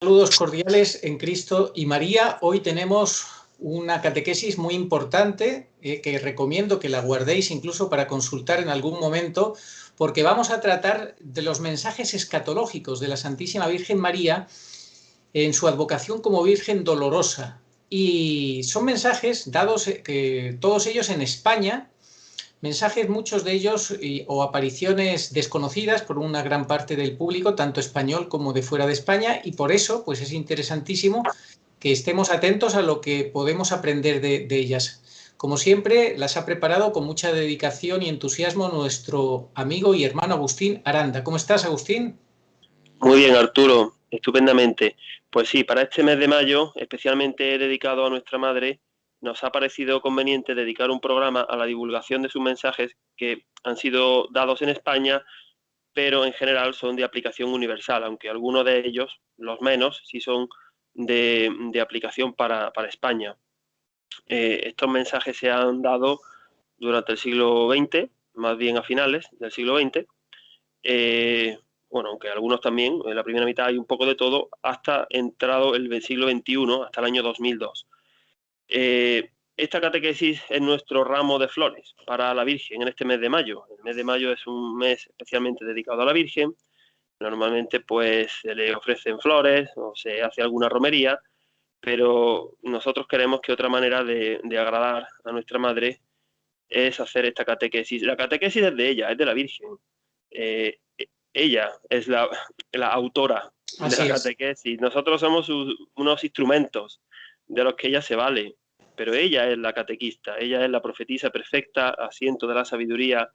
Saludos cordiales en Cristo y María. Hoy tenemos una catequesis muy importante que recomiendo que la guardéis incluso para consultar en algún momento, porque vamos a tratar de los mensajes escatológicos de la Santísima Virgen María en su advocación como Virgen Dolorosa. Y son mensajes dados todos ellos en España. Mensajes, muchos de ellos, o apariciones desconocidas por una gran parte del público, tanto español como de fuera de España, y por eso pues es interesantísimo que estemos atentos a lo que podemos aprender de ellas. Como siempre, las ha preparado con mucha dedicación y entusiasmo nuestro amigo y hermano Agustín Aranda. ¿Cómo estás, Agustín? Muy bien, Arturo, estupendamente. Pues sí, para este mes de mayo, especialmente dedicado a nuestra madre, nos ha parecido conveniente dedicar un programa a la divulgación de sus mensajes que han sido dados en España, pero en general son de aplicación universal, aunque algunos de ellos, los menos, sí son de aplicación para España. Estos mensajes se han dado durante el siglo XX, más bien a finales del siglo XX. Bueno, aunque algunos también, en la primera mitad hay un poco de todo, hasta entrado el siglo XXI, hasta el año 2002. Esta catequesis es nuestro ramo de flores para la Virgen en este mes de mayo. El mes de mayo es un mes especialmente dedicado a la Virgen. Normalmente pues se le ofrecen flores o se hace alguna romería, pero nosotros queremos que otra manera de agradar a nuestra madre es hacer esta catequesis. La catequesis es de ella, es de la Virgen. Eh, Ella es la autora de la Así es. catequesis. Nosotros somos unos instrumentos de los que ella se vale, pero ella es la catequista, ella es la profetisa perfecta, asiento de la sabiduría,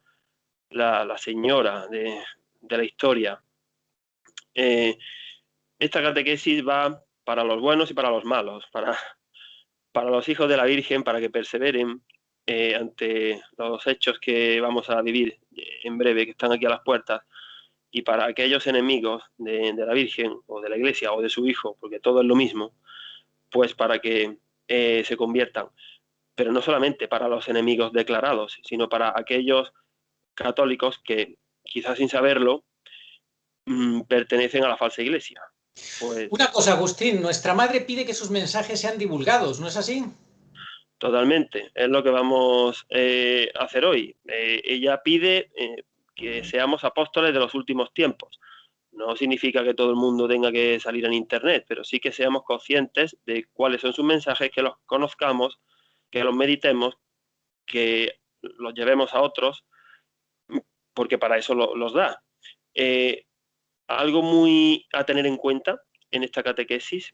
la señora de la historia. Esta catequesis va para los buenos y para los malos, para los hijos de la Virgen, para que perseveren ante los hechos que vamos a vivir en breve, que están aquí a las puertas, y para aquellos enemigos de la Virgen o de la Iglesia o de su Hijo, porque todo es lo mismo, pues para que se conviertan. Pero no solamente para los enemigos declarados, sino para aquellos católicos que, quizás sin saberlo, pertenecen a la falsa Iglesia. Pues Una cosa, Agustín, nuestra madre pide que sus mensajes sean divulgados, ¿no es así? totalmente, es lo que vamos a hacer hoy. Ella pide que seamos apóstoles de los últimos tiempos. No significa que todo el mundo tenga que salir en Internet, pero sí que seamos conscientes de cuáles son sus mensajes, que los conozcamos, que los meditemos, que los llevemos a otros, porque para eso los da. Algo muy a tener en cuenta en esta catequesis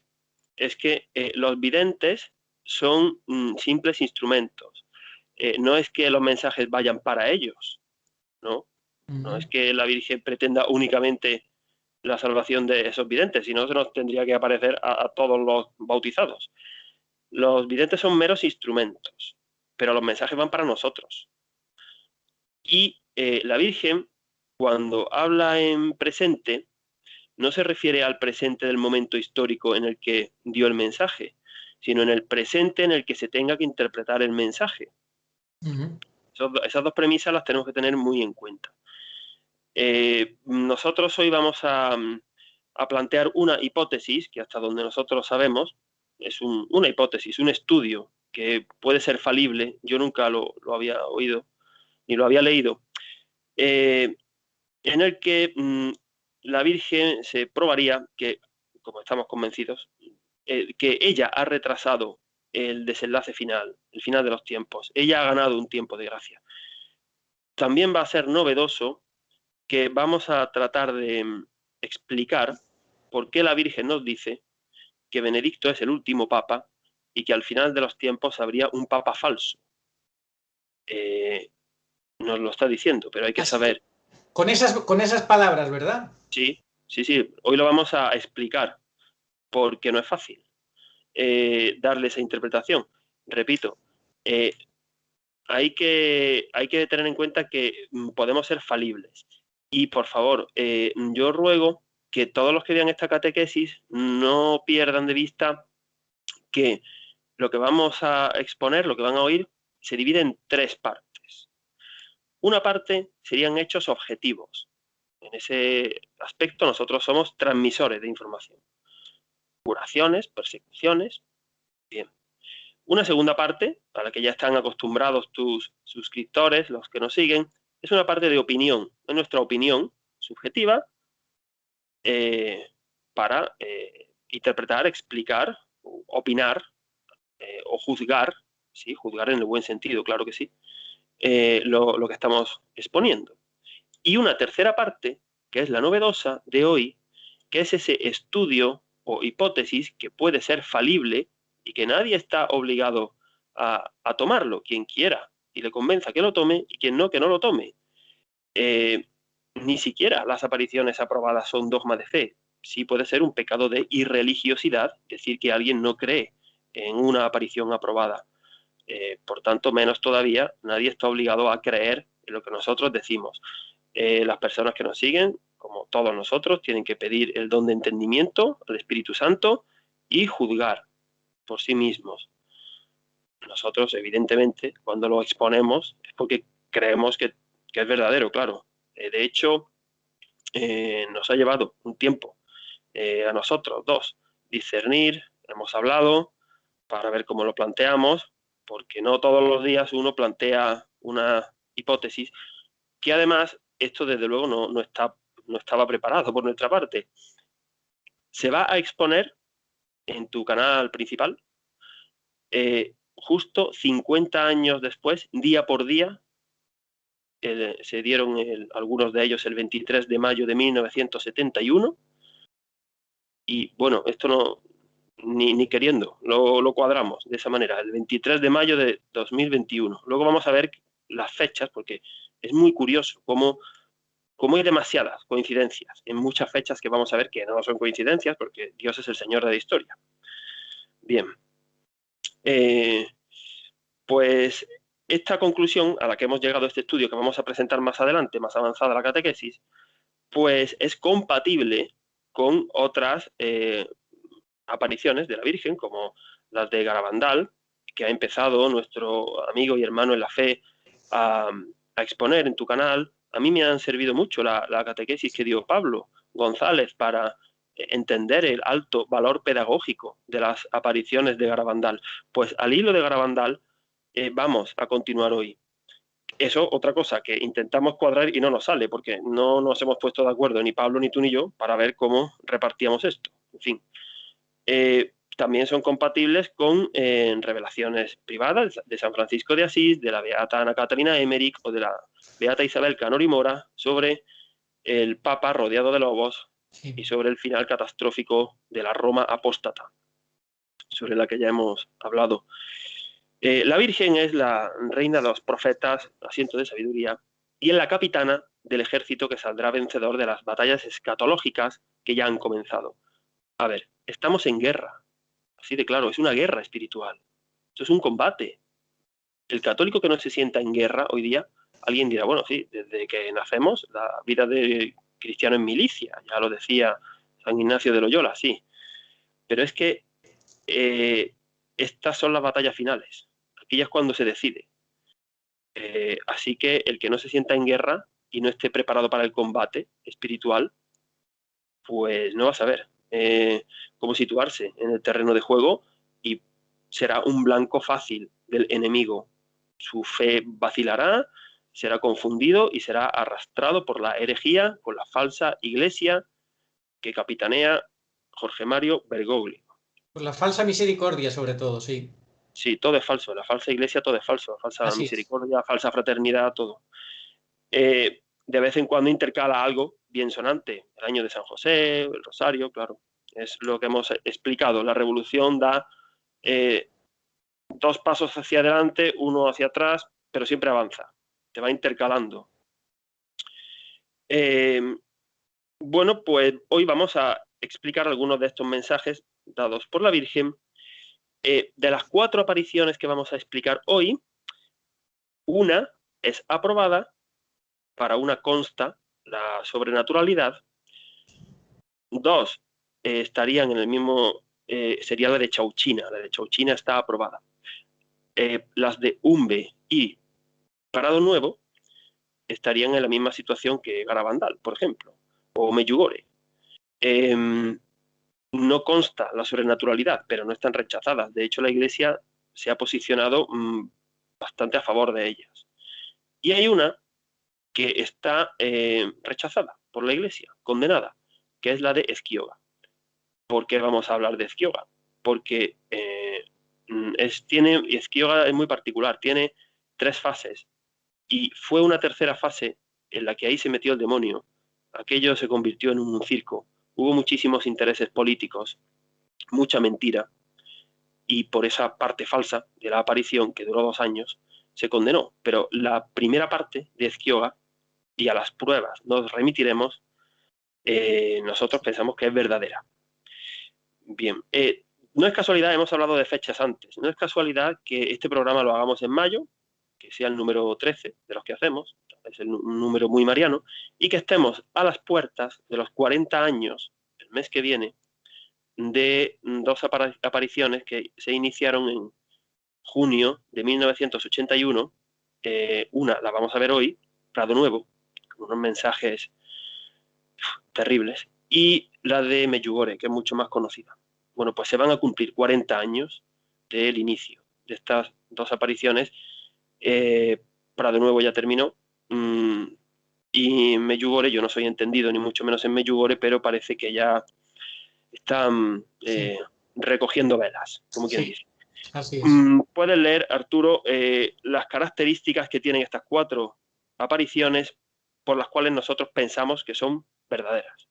es que los videntes son simples instrumentos. No es que los mensajes vayan para ellos, ¿no? No es que la Virgen pretenda únicamente la salvación de esos videntes, si no se nos tendría que aparecer a todos los bautizados. Los videntes son meros instrumentos, pero los mensajes van para nosotros. Y la Virgen, cuando habla en presente, no se refiere al presente del momento histórico en el que dio el mensaje, sino en el presente en el que se tenga que interpretar el mensaje. Esas dos premisas las tenemos que tener muy en cuenta. Nosotros hoy vamos a plantear una hipótesis que, hasta donde nosotros sabemos, es una hipótesis, un estudio que puede ser falible. Yo nunca lo había oído ni lo había leído, en el que la Virgen se probaría que, como estamos convencidos, que ella ha retrasado el desenlace final, el final de los tiempos. Ella ha ganado un tiempo de gracia. También va a ser novedoso que vamos a tratar de explicar por qué la Virgen nos dice que Benedicto es el último papa y que al final de los tiempos habría un papa falso. Nos lo está diciendo, pero hay que saber. Con esas palabras, ¿verdad? Sí, sí, sí. Hoy lo vamos a explicar porque no es fácil darle esa interpretación. Repito, hay que tener en cuenta que podemos ser falibles. Y por favor, yo ruego que todos los que vean esta catequesis no pierdan de vista que lo que vamos a exponer, lo que van a oír, se divide en tres partes. Una parte serían hechos objetivos. En ese aspecto nosotros somos transmisores de información. donaciones, persecuciones. Bien. Una segunda parte, a la que ya están acostumbrados tus suscriptores, los que nos siguen, es una parte de opinión, es nuestra opinión subjetiva para interpretar, explicar, opinar o juzgar, sí, juzgar en el buen sentido, claro que sí, lo que estamos exponiendo. Y una tercera parte, que es la novedosa de hoy, que es ese estudio o hipótesis que puede ser falible y que nadie está obligado a tomarlo, quien quiera y le convenza que lo tome y quien no, que no lo tome. Ni siquiera las apariciones aprobadas son dogma de fe. Sí puede ser un pecado de irreligiosidad decir que alguien no cree en una aparición aprobada. Por tanto, menos todavía, nadie está obligado a creer en lo que nosotros decimos. Las personas que nos siguen, como todos nosotros, tienen que pedir el don de entendimiento al Espíritu Santo y juzgar por sí mismos. Nosotros, evidentemente, cuando lo exponemos es porque creemos que es verdadero, claro. De hecho, nos ha llevado un tiempo a nosotros dos discernir, hemos hablado para ver cómo lo planteamos, porque no todos los días uno plantea una hipótesis que además esto desde luego no estaba preparado por nuestra parte. Se va a exponer en tu canal principal justo 50 años después, día por día. Se dieron algunos de ellos el 23 de mayo de 1971 y bueno, esto no ni queriendo, lo cuadramos de esa manera, el 23 de mayo de 2021. Luego vamos a ver las fechas porque es muy curioso cómo hay demasiadas coincidencias en muchas fechas que vamos a ver que no son coincidencias porque Dios es el Señor de la historia. Bien, pues esta conclusión a la que hemos llegado a este estudio que vamos a presentar más adelante, más avanzada la catequesis, pues es compatible con otras apariciones de la Virgen, como las de Garabandal, que ha empezado nuestro amigo y hermano en la fe a exponer en tu canal. A mí me han servido mucho la catequesis que dio Pablo González para entender el alto valor pedagógico de las apariciones de Garabandal. Pues al hilo de Garabandal vamos a continuar hoy. Eso, otra cosa que intentamos cuadrar y no nos sale, porque no nos hemos puesto de acuerdo ni Pablo, ni tú, ni yo, para ver cómo repartíamos esto. En fin, también son compatibles con revelaciones privadas de San Francisco de Asís, de la beata Ana Catalina Emmerich o de la beata Isabel Canori Mora sobre el Papa rodeado de lobos y sobre el final catastrófico de la Roma apóstata, sobre la que ya hemos hablado. La Virgen es la reina de los profetas, asiento de sabiduría, y es la capitana del ejército que saldrá vencedor de las batallas escatológicas que ya han comenzado. A ver, estamos en guerra, así de claro, es una guerra espiritual. Esto es un combate. El católico que no se sienta en guerra hoy día, alguien dirá, bueno, sí, desde que nacemos, la vida de cristiano en milicia, ya lo decía San Ignacio de Loyola, sí. Pero es que estas son las batallas finales. Aquí ya es cuando se decide. Así que el que no se sienta en guerra y no esté preparado para el combate espiritual, pues no va a saber cómo situarse en el terreno de juego y será un blanco fácil del enemigo. Su fe vacilará, será confundido y será arrastrado por la herejía, con la falsa iglesia que capitanea Jorge Mario Bergoglio. Por la falsa misericordia, sobre todo, sí. Sí, todo es falso. La falsa iglesia, todo es falso. Falsa Así misericordia, falsa fraternidad, todo. De vez en cuando intercala algo bien sonante. El año de San José, el rosario, claro. Es lo que hemos explicado. La revolución da dos pasos hacia adelante, uno hacia atrás, pero siempre avanza. Te va intercalando. Bueno, pues hoy vamos a explicar algunos de estos mensajes dados por la Virgen. De las 4 apariciones que vamos a explicar hoy, una es aprobada, para una consta la sobrenaturalidad, 2 estarían en el mismo, sería la de Chauchina está aprobada. Las de Umbe y Prado Nuevo estarían en la misma situación que Garabandal, por ejemplo, o Medjugorje. no consta la sobrenaturalidad, pero no están rechazadas. De hecho, la Iglesia se ha posicionado bastante a favor de ellas. Y hay una que está rechazada por la Iglesia, condenada, que es la de Ezquioga. ¿Por qué vamos a hablar de Ezquioga? Porque Ezquioga es muy particular, tiene 3 fases, y fue una tercera fase en la que ahí se metió el demonio. Aquello se convirtió en un circo. Hubo muchísimos intereses políticos, mucha mentira, y por esa parte falsa de la aparición, que duró 2 años, se condenó. Pero la primera parte de Ezquioga, y a las pruebas nos remitiremos, nosotros pensamos que es verdadera. Bien, no es casualidad, hemos hablado de fechas antes, no es casualidad que este programa lo hagamos en mayo, que sea el número 13 de los que hacemos, es un número muy mariano, y que estemos a las puertas de los 40 años, el mes que viene, de 2 apariciones que se iniciaron en junio de 1981. Una la vamos a ver hoy, Prado Nuevo, con unos mensajes terribles, y la de Medjugorje, que es mucho más conocida. Bueno, pues se van a cumplir 40 años del inicio de estas 2 apariciones. Prado Nuevo ya terminó, y Medjugorje, yo no soy entendido ni mucho menos en Medjugorje, pero parece que ya están recogiendo velas, como quien dice. Así es. Puedes leer, Arturo, las características que tienen estas 4 apariciones por las cuales nosotros pensamos que son verdaderas.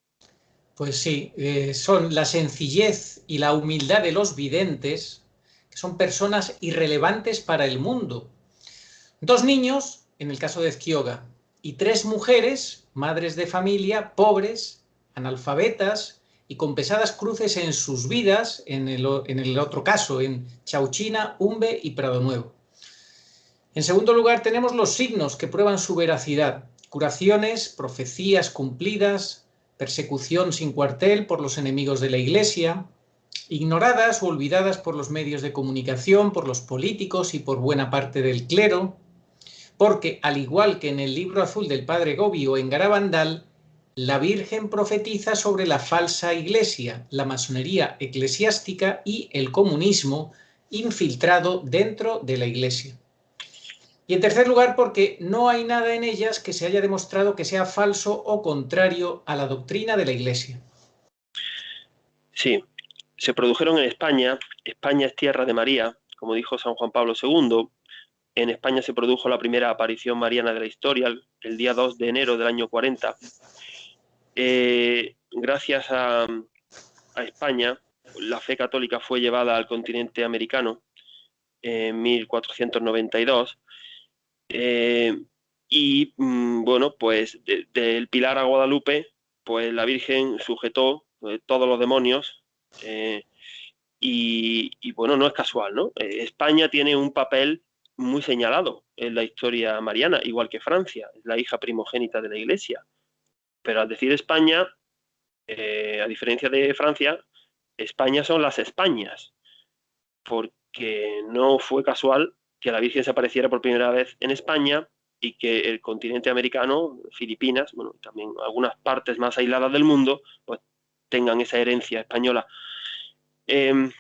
Pues sí, son la sencillez y la humildad de los videntes, que son personas irrelevantes para el mundo. 2 niños, en el caso de Ezquioga, y 3 mujeres, madres de familia, pobres, analfabetas y con pesadas cruces en sus vidas, en el otro caso, en Chauchina, Umbe y Prado Nuevo. En segundo lugar, tenemos los signos que prueban su veracidad: curaciones, profecías cumplidas, persecución sin cuartel por los enemigos de la Iglesia, ignoradas o olvidadas por los medios de comunicación, por los políticos y por buena parte del clero, porque, al igual que en el libro azul del padre Gobi o en Garabandal, la Virgen profetiza sobre la falsa Iglesia, la masonería eclesiástica y el comunismo infiltrado dentro de la Iglesia. Y en tercer lugar, porque no hay nada en ellas que se haya demostrado que sea falso o contrario a la doctrina de la Iglesia. Sí, se produjeron en España. España es tierra de María, como dijo San Juan Pablo II. En España se produjo la primera aparición mariana de la historia, el día 2 de enero del año 40. Gracias a España, la fe católica fue llevada al continente americano en 1492. Bueno, pues del Pilar a Guadalupe, pues la Virgen sujetó todos los demonios, y bueno, no es casual, ¿no? España tiene un papel muy señalado en la historia mariana, igual que Francia, es la hija primogénita de la Iglesia. Pero al decir España, a diferencia de Francia, España son las Españas, porque no fue casual que la Virgen se apareciera por primera vez en España y que el continente americano, Filipinas, bueno, también algunas partes más aisladas del mundo, pues tengan esa herencia española. En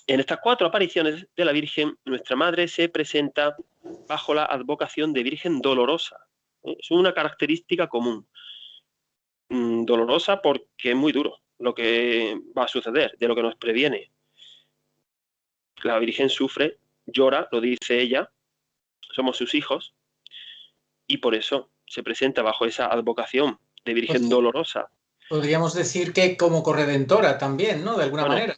estas 4 apariciones de la Virgen, nuestra Madre se presenta bajo la advocación de Virgen dolorosa. Es una característica común. Dolorosa porque es muy duro lo que va a suceder, de lo que nos previene. La Virgen sufre, llora, lo dice ella, somos sus hijos, y por eso se presenta bajo esa advocación de Virgen dolorosa. Podríamos decir que como corredentora también, ¿no? De alguna manera.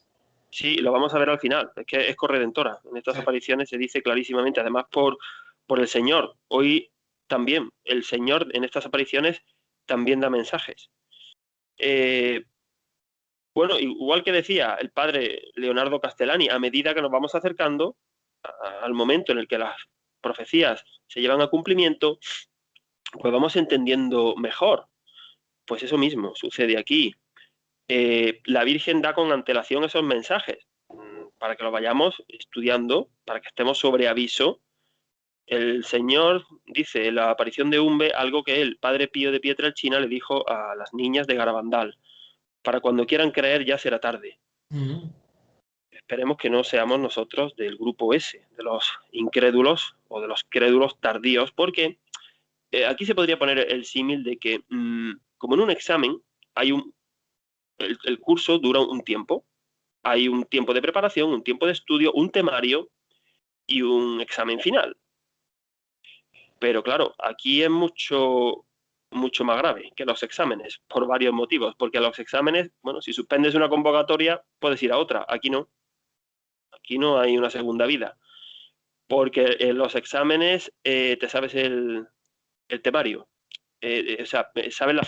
Sí, lo vamos a ver al final, es que es corredentora. En estas apariciones se dice clarísimamente, además por el Señor. Hoy también, el Señor en estas apariciones también da mensajes. Bueno, igual que decía el padre Leonardo Castellani, a medida que nos vamos acercando al momento en el que las profecías se llevan a cumplimiento, pues vamos entendiendo mejor. Pues eso mismo sucede aquí. La Virgen da con antelación esos mensajes para que los vayamos estudiando, para que estemos sobre aviso. El Señor dice en la aparición de Umbe algo que el padre Pío de Pietrelcina le dijo a las niñas de Garabandal. para cuando quieran creer ya será tarde. Mm. Esperemos que no seamos nosotros del grupo S, de los incrédulos o de los crédulos tardíos, porque aquí se podría poner el símil de que, como en un examen, el curso dura un tiempo. Hay un tiempo de preparación, un tiempo de estudio, un temario y un examen final. Pero claro, aquí es mucho más grave que los exámenes, por varios motivos. Porque a los exámenes, bueno, si suspendes una convocatoria, puedes ir a otra. Aquí no. Aquí no hay una segunda vida. Porque en los exámenes te sabes el temario. O sea, sabes la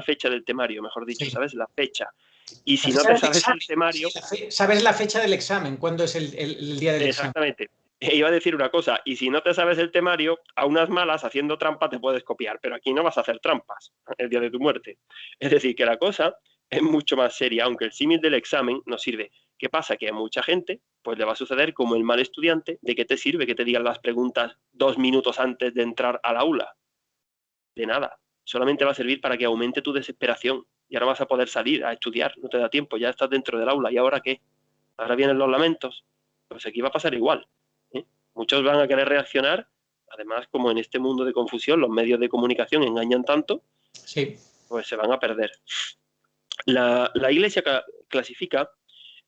fecha del temario, mejor dicho, Sí. sabes la fecha. Y La si no fecha te del sabes examen. el temario, Sí, sabes la fecha del examen, cuándo es el día del examen. exactamente. Iba a decir una cosa, y si no te sabes el temario, a unas malas, haciendo trampa, te puedes copiar, pero aquí no vas a hacer trampas el día de tu muerte. Es decir, que la cosa es mucho más seria, aunque el símil del examen nos sirve. ¿Qué pasa? Que a mucha gente pues le va a suceder como el mal estudiante. ¿De qué te sirve que te digan las preguntas 2 minutos antes de entrar al aula? De nada. Solamente va a servir para que aumente tu desesperación. Y ahora vas a poder salir a estudiar, no te da tiempo, ya estás dentro del aula. ¿Y ahora qué? Ahora vienen los lamentos. Pues aquí va a pasar igual. ¿eh? Muchos van a querer reaccionar. Además, como en este mundo de confusión los medios de comunicación engañan tanto, Sí. pues se van a perder. La Iglesia clasifica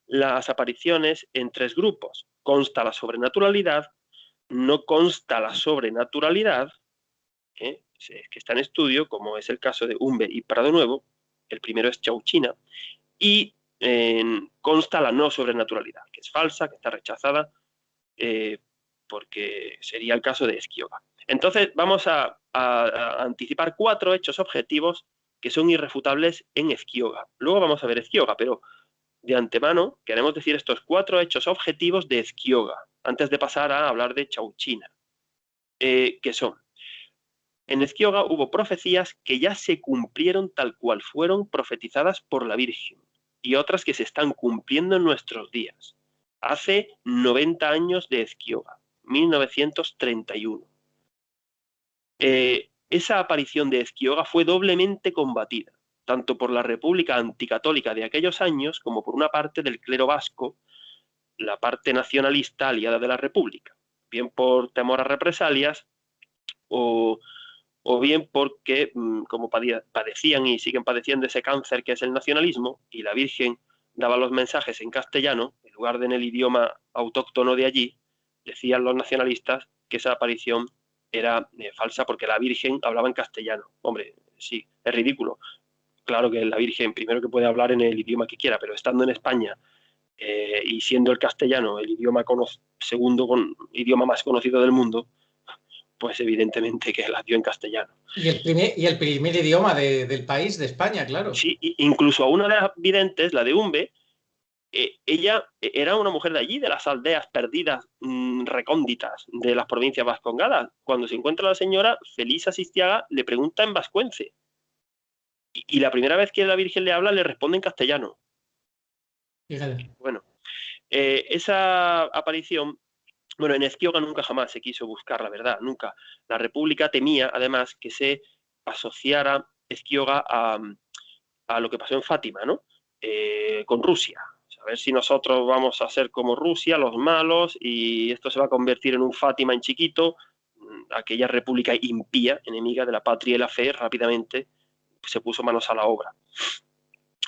las apariciones en 3 grupos. Consta la sobrenaturalidad, no consta la sobrenaturalidad, que está en estudio, como es el caso de Umbe y Prado Nuevo. El primero es Chauchina. Y consta la no sobrenaturalidad, que es falsa, que está rechazada, porque sería el caso de Esquioga. Entonces vamos a anticipar 4 hechos objetivos que son irrefutables en Esquioga. Luego vamos a ver Esquioga, pero de antemano queremos decir estos 4 hechos objetivos de Esquioga, antes de pasar a hablar de Chauchina, que son: en Esquioga hubo profecías que ya se cumplieron tal cual fueron profetizadas por la Virgen, y otras que se están cumpliendo en nuestros días. Hace 90 años de Esquioga, 1931. Esa aparición de Esquioga fue doblemente combatida, tanto por la República anticatólica de aquellos años como por una parte del clero vasco, la parte nacionalista aliada de la República, bien por temor a represalias o bien porque, como padecían y siguen padeciendo ese cáncer que es el nacionalismo, y la Virgen daba los mensajes en castellano, en lugar de en el idioma autóctono de allí, decían los nacionalistas que esa aparición era falsa porque la Virgen hablaba en castellano. Hombre, sí, es ridículo. Claro que la Virgen, primero, que puede hablar en el idioma que quiera, pero estando en España y siendo el castellano el idioma segundo idioma más conocido del mundo, pues evidentemente que la dio en castellano. Y el primer idioma del país, de España, claro. Sí, incluso a una de las videntes, la de Umbe, ella era una mujer de allí, de las aldeas perdidas, recónditas, de las provincias vascongadas. Cuando se encuentra la señora, Felisa Sistiaga le pregunta en vascuence. Y la primera vez que la Virgen le habla, le responde en castellano. Fíjate. Bueno, esa aparición, bueno, en Esquioga nunca jamás se quiso buscar la verdad, nunca. La República temía, además, que se asociara Esquioga a lo que pasó en Fátima, ¿no? Con Rusia. A ver si nosotros vamos a ser como Rusia, los malos, y esto se va a convertir en un Fátima en chiquito. Aquella república impía, enemiga de la patria y la fe, rápidamente se puso manos a la obra,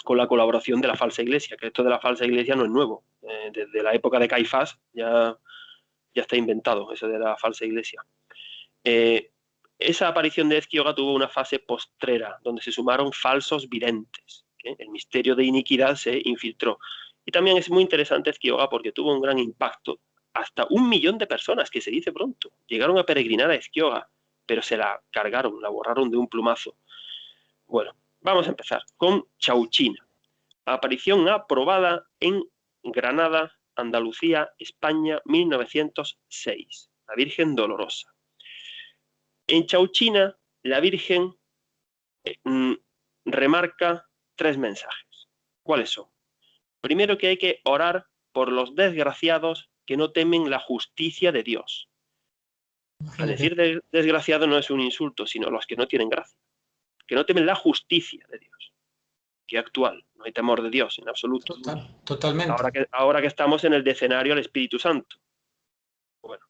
con la colaboración de la falsa iglesia, que esto de la falsa iglesia no es nuevo. Desde la época de Caifás ya está inventado, eso de la falsa iglesia. Esa aparición de Esquioga tuvo una fase postrera, donde se sumaron falsos videntes. El misterio de iniquidad se infiltró. Y también es muy interesante Esquioga porque tuvo un gran impacto. Hasta 1 millón de personas, que se dice pronto, llegaron a peregrinar a Esquioga, pero se la cargaron, la borraron de un plumazo. Bueno, vamos a empezar con Chauchina. Aparición aprobada en Granada, Andalucía, España, 1906. La Virgen Dolorosa. En Chauchina, la Virgen remarca 3 mensajes. ¿Cuáles son? Primero, que hay que orar por los desgraciados que no temen la justicia de Dios. Al Imagínate. decir desgraciado no es un insulto, sino los que no tienen gracia, que no temen la justicia de Dios. que actual. No hay temor de Dios en absoluto. Totalmente. Ahora que estamos en el decenario al Espíritu Santo. Bueno,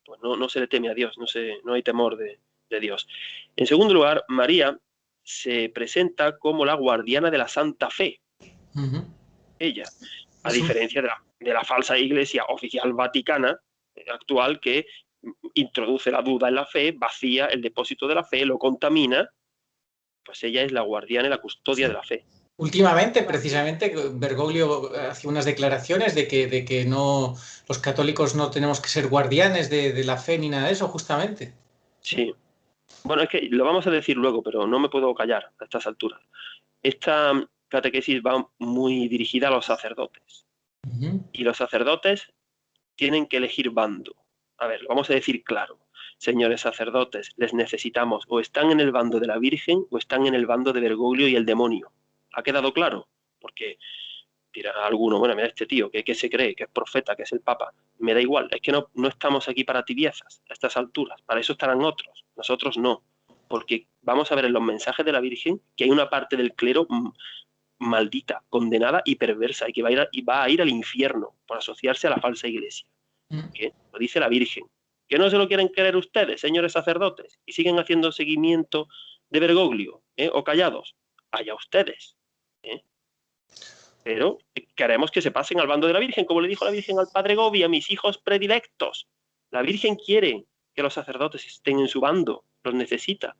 pues no se le teme a Dios, no hay temor de Dios. En segundo lugar, María se presenta como la guardiana de la Santa Fe. Ella, a diferencia de la falsa iglesia oficial vaticana actual, que introduce la duda en la fe, vacía el depósito de la fe, lo contamina, pues ella es la guardiana y la custodia de la fe. Últimamente, precisamente, Bergoglio hacía unas declaraciones de que no, los católicos no tenemos que ser guardianes de la fe ni nada de eso, justamente. Sí. Bueno, es que lo vamos a decir luego, pero no me puedo callar a estas alturas. Esta catequesis va muy dirigida a los sacerdotes. Y los sacerdotes tienen que elegir bando. A ver, lo vamos a decir claro. Señores sacerdotes, les necesitamos. O están en el bando de la Virgen o están en el bando de Bergoglio y el demonio. ¿Ha quedado claro? Porque dirá alguno, bueno, mira este tío, ¿qué se cree? Que es profeta, que es el Papa. Me da igual, es que no estamos aquí para tibiezas a estas alturas. Para eso estarán otros. Nosotros no. Porque vamos a ver en los mensajes de la Virgen que hay una parte del clero maldita, condenada y perversa, y que va a ir al infierno por asociarse a la falsa iglesia. ¿Qué? Lo dice la Virgen. ¿Que no se lo quieren creer ustedes, señores sacerdotes? Y siguen haciendo seguimiento de Bergoglio, o callados. Allá ustedes. Pero queremos que se pasen al bando de la Virgen, como le dijo la Virgen al padre Gobi, a mis hijos predilectos. La Virgen quiere que los sacerdotes estén en su bando, los necesita.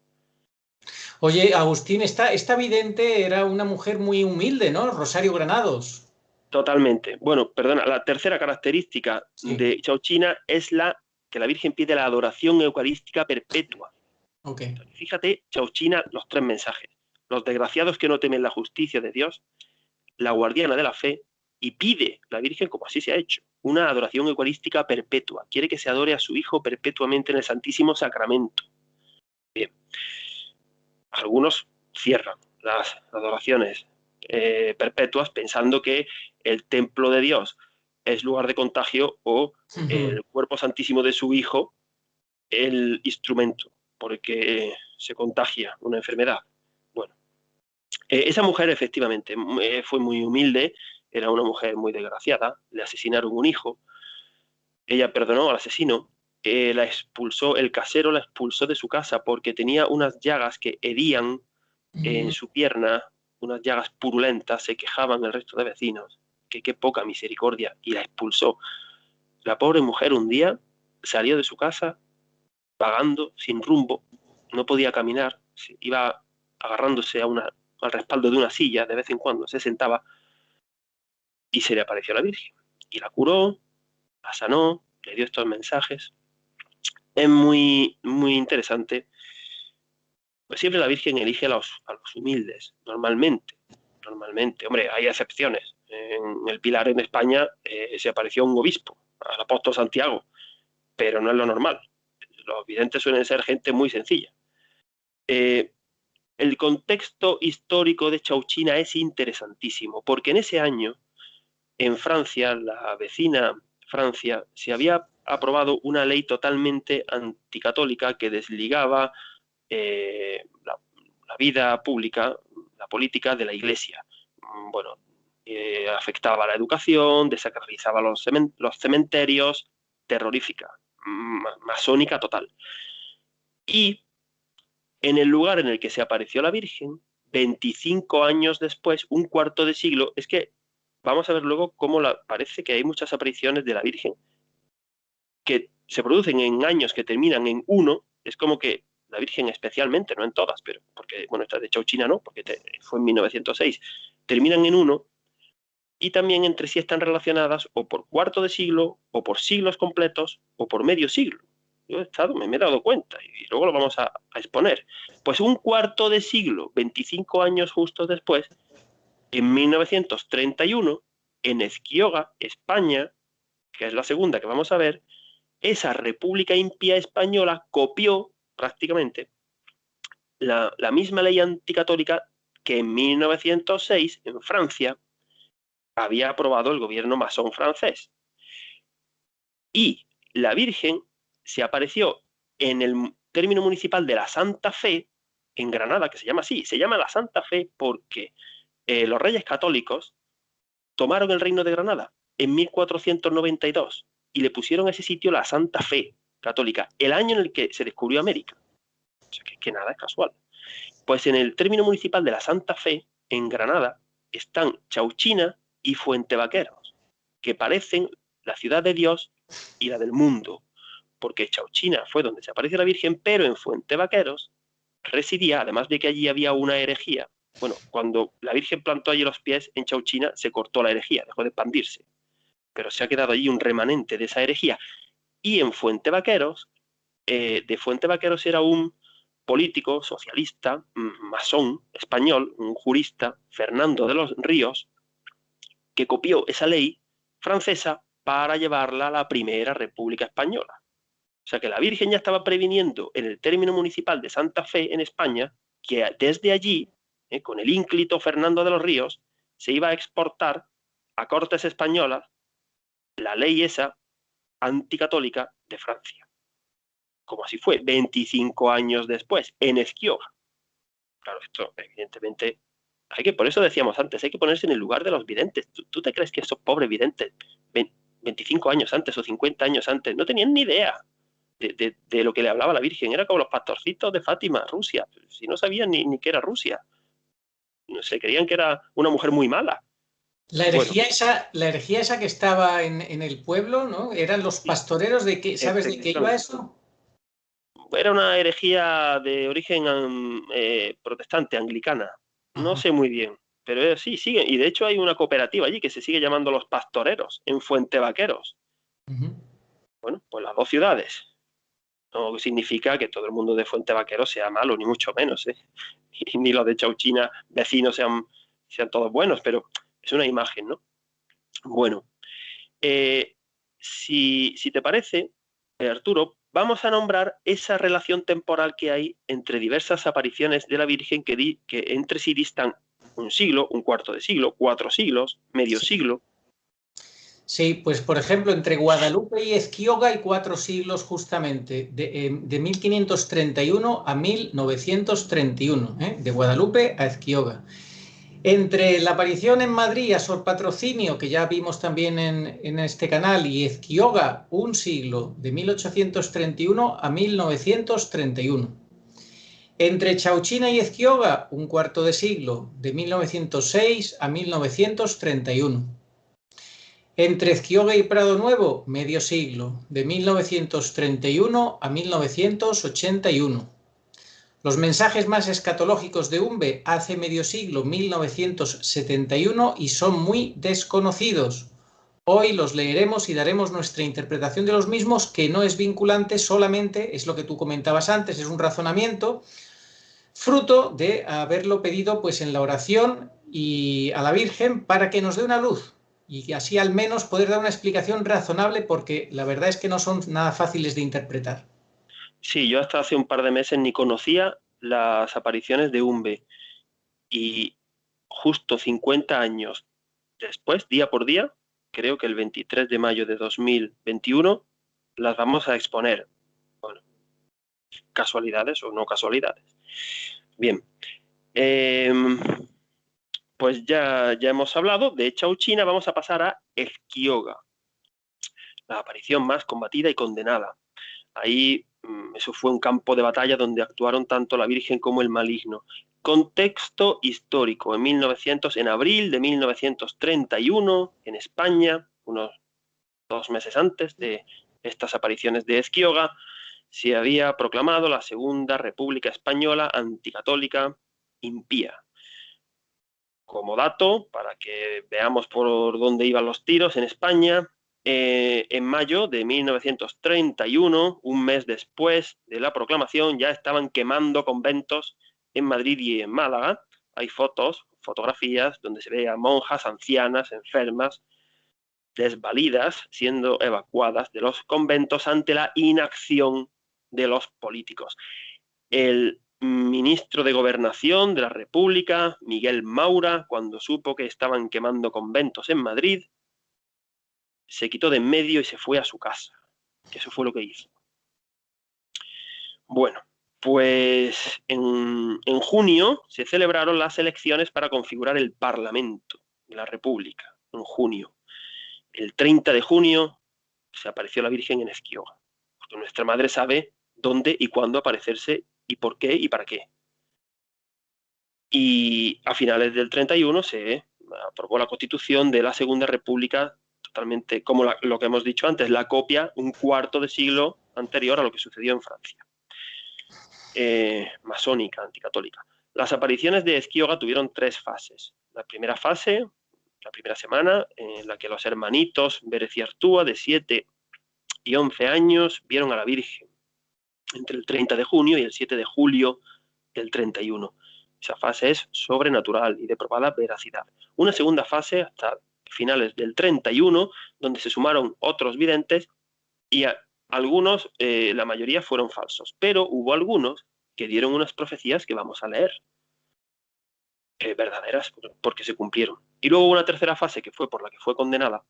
Oye, Agustín, esta vidente era una mujer muy humilde, ¿no? Rosario Granados. Totalmente. Bueno, perdona, la tercera característica de Chauchina es que la Virgen pide la adoración eucarística perpetua. Okay. Fíjate, Chauchina, los 3 mensajes. Los desgraciados que no temen la justicia de Dios, la guardiana de la fe, y pide la Virgen, como así se ha hecho, una adoración eucarística perpetua. Quiere que se adore a su Hijo perpetuamente en el Santísimo Sacramento. Bien. Algunos cierran las adoraciones perpetuas pensando que el templo de Dios es lugar de contagio o el cuerpo santísimo de su Hijo el instrumento porque se contagia una enfermedad. Bueno, esa mujer efectivamente fue muy humilde, era una mujer muy desgraciada, le asesinaron un hijo, ella perdonó al asesino, el casero la expulsó de su casa porque tenía unas llagas que herían en su pierna, unas llagas purulentas, se quejaban el resto de vecinos, que qué poca misericordia, y la expulsó. La pobre mujer un día salió de su casa vagando, sin rumbo, no podía caminar, iba agarrándose al respaldo de una silla, de vez en cuando se sentaba, y se le apareció la Virgen, y la curó, la sanó, le dio estos mensajes. Es muy, muy interesante. Pues siempre la Virgen elige a los humildes, normalmente. Hombre, hay excepciones. En el Pilar, en España, se apareció un obispo, al apóstol Santiago, pero no es lo normal. Los videntes suelen ser gente muy sencilla. El contexto histórico de Chauchina es interesantísimo, porque en ese año, en Francia, la vecina Francia, se había aprobado una ley totalmente anticatólica que desligaba la vida pública, la política de la Iglesia. Bueno, afectaba la educación, desacralizaba los cementerios, terrorífica, masónica total. Y en el lugar en el que se apareció la Virgen, 25 años después, un cuarto de siglo, es que vamos a ver luego cómo parece que hay muchas apariciones de la Virgen que se producen en años que terminan en 1, es como que la Virgen especialmente, no en todas, pero porque, bueno, esta de Chauchina no, porque fue en 1906, terminan en 1 y también entre sí están relacionadas o por cuarto de siglo, o por siglos completos, o por medio siglo. Yo me he dado cuenta y luego lo vamos a exponer. Pues un cuarto de siglo, 25 años justos después, en 1931, en Ezquioga, España, que es la segunda que vamos a ver, esa República Impía Española copió prácticamente la misma ley anticatólica que en 1906 en Francia había aprobado el gobierno masón francés. Y la Virgen se apareció en el término municipal de la Santa Fe, en Granada, que se llama así, se llama la Santa Fe porque los reyes católicos tomaron el reino de Granada en 1492 y le pusieron a ese sitio la Santa Fe católica, el año en el que se descubrió América. O sea, que nada es casual. Pues en el término municipal de la Santa Fe, en Granada, están Chauchina y Fuentevaqueros, que parecen la ciudad de Dios y la del mundo, porque Chauchina fue donde se apareció la Virgen, pero en Fuentevaqueros residía, además de que allí había una herejía. Bueno, cuando la Virgen plantó allí los pies en Chauchina, se cortó la herejía, dejó de expandirse, pero se ha quedado allí un remanente de esa herejía. Y en Fuentevaqueros, de Fuentevaqueros era un político socialista, masón español, un jurista, Fernando de los Ríos, que copió esa ley francesa para llevarla a la primera República Española. O sea que la Virgen ya estaba previniendo en el término municipal de Santa Fe en España que desde allí, con el ínclito Fernando de los Ríos, se iba a exportar a cortes españolas la ley esa anticatólica de Francia. Como así fue, 25 años después, en Esquioga. Claro, esto evidentemente por eso decíamos antes, hay que ponerse en el lugar de los videntes. ¿Tú te crees que esos pobres videntes, 25 años antes o 50 años antes, no tenían ni idea de lo que le hablaba la Virgen? Era como los pastorcitos de Fátima, Rusia. Si no sabían ni qué era Rusia. Se creían que era una mujer muy mala. La herejía, bueno, la herejía esa que estaba en el pueblo, ¿no? Eran los pastoreros de qué, ¿sabes de qué iba eso? Era una herejía de origen protestante, anglicana. No sé muy bien, pero sí, sigue. Y de hecho hay una cooperativa allí que se sigue llamando Los Pastoreros, en Fuentevaqueros. Bueno, pues las dos ciudades. No significa que todo el mundo de Fuentevaqueros sea malo, ni mucho menos, ¿eh? Ni los de Chauchina, vecinos, sean todos buenos, pero es una imagen, ¿no? Bueno, si te parece, Arturo, vamos a nombrar esa relación temporal que hay entre diversas apariciones de la Virgen que entre sí distan un siglo, un cuarto de siglo, 4 siglos, medio siglo. Sí, pues por ejemplo, entre Guadalupe y Ezquioga hay 4 siglos justamente, de 1531 a 1931, de Guadalupe a Ezquioga. Entre la aparición en Madrid a Sor Patrocinio, que ya vimos también en este canal, y Ezquioga, un siglo, de 1831 a 1931. Entre Chauchina y Ezquioga, un cuarto de siglo, de 1906 a 1931. Entre Ezquioga y Prado Nuevo, medio siglo, de 1931 a 1981. Los mensajes más escatológicos de Umbe hace medio siglo, 1971, y son muy desconocidos. Hoy los leeremos y daremos nuestra interpretación de los mismos, que no es vinculante, solamente es lo que tú comentabas antes, es un razonamiento fruto de haberlo pedido pues en la oración y a la Virgen para que nos dé una luz y así al menos poder dar una explicación razonable, porque la verdad es que no son nada fáciles de interpretar. Sí, yo hasta hace un par de meses ni conocía las apariciones de Umbe y justo 50 años después, día por día, creo que el 23 de mayo de 2021, las vamos a exponer. Bueno, casualidades o no casualidades. Bien, pues ya hemos hablado de Chauchina, vamos a pasar a Ezquioga, la aparición más combatida y condenada. Ahí eso fue un campo de batalla donde actuaron tanto la Virgen como el maligno. Contexto histórico, en abril de 1931, en España, unos 2 meses antes de estas apariciones de Ezquioga, se había proclamado la Segunda República Española anticatólica impía. Como dato, para que veamos por dónde iban los tiros en España, en mayo de 1931, un mes después de la proclamación, ya estaban quemando conventos en Madrid y en Málaga. Hay fotografías donde se ve a monjas ancianas, enfermas, desvalidas, siendo evacuadas de los conventos ante la inacción de los políticos. El ministro de Gobernación de la República, Miguel Maura, cuando supo que estaban quemando conventos en Madrid, se quitó de en medio y se fue a su casa. Eso fue lo que hizo. Bueno, Pues en junio se celebraron las elecciones para configurar el Parlamento de la República, en junio. El 30 de junio se apareció la Virgen en Esquioga, porque nuestra madre sabe dónde y cuándo aparecerse y por qué y para qué. Y a finales del 31 se aprobó la Constitución de la Segunda República, totalmente como lo que hemos dicho antes, la copia un cuarto de siglo anterior a lo que sucedió en Francia. Masónica, anticatólica. Las apariciones de Esquioga tuvieron 3 fases. La primera fase, la primera semana, en la que los hermanitos Vérez y Artúa, de 7 y 11 años, vieron a la Virgen entre el 30 de junio y el 7 de julio del 31. Esa fase es sobrenatural y de probada veracidad. Una segunda fase hasta finales del 31, donde se sumaron otros videntes y algunos, la mayoría fueron falsos, pero hubo algunos que dieron unas profecías que vamos a leer, verdaderas, porque se cumplieron. Y luego una tercera fase, que fue por la que fue condenada,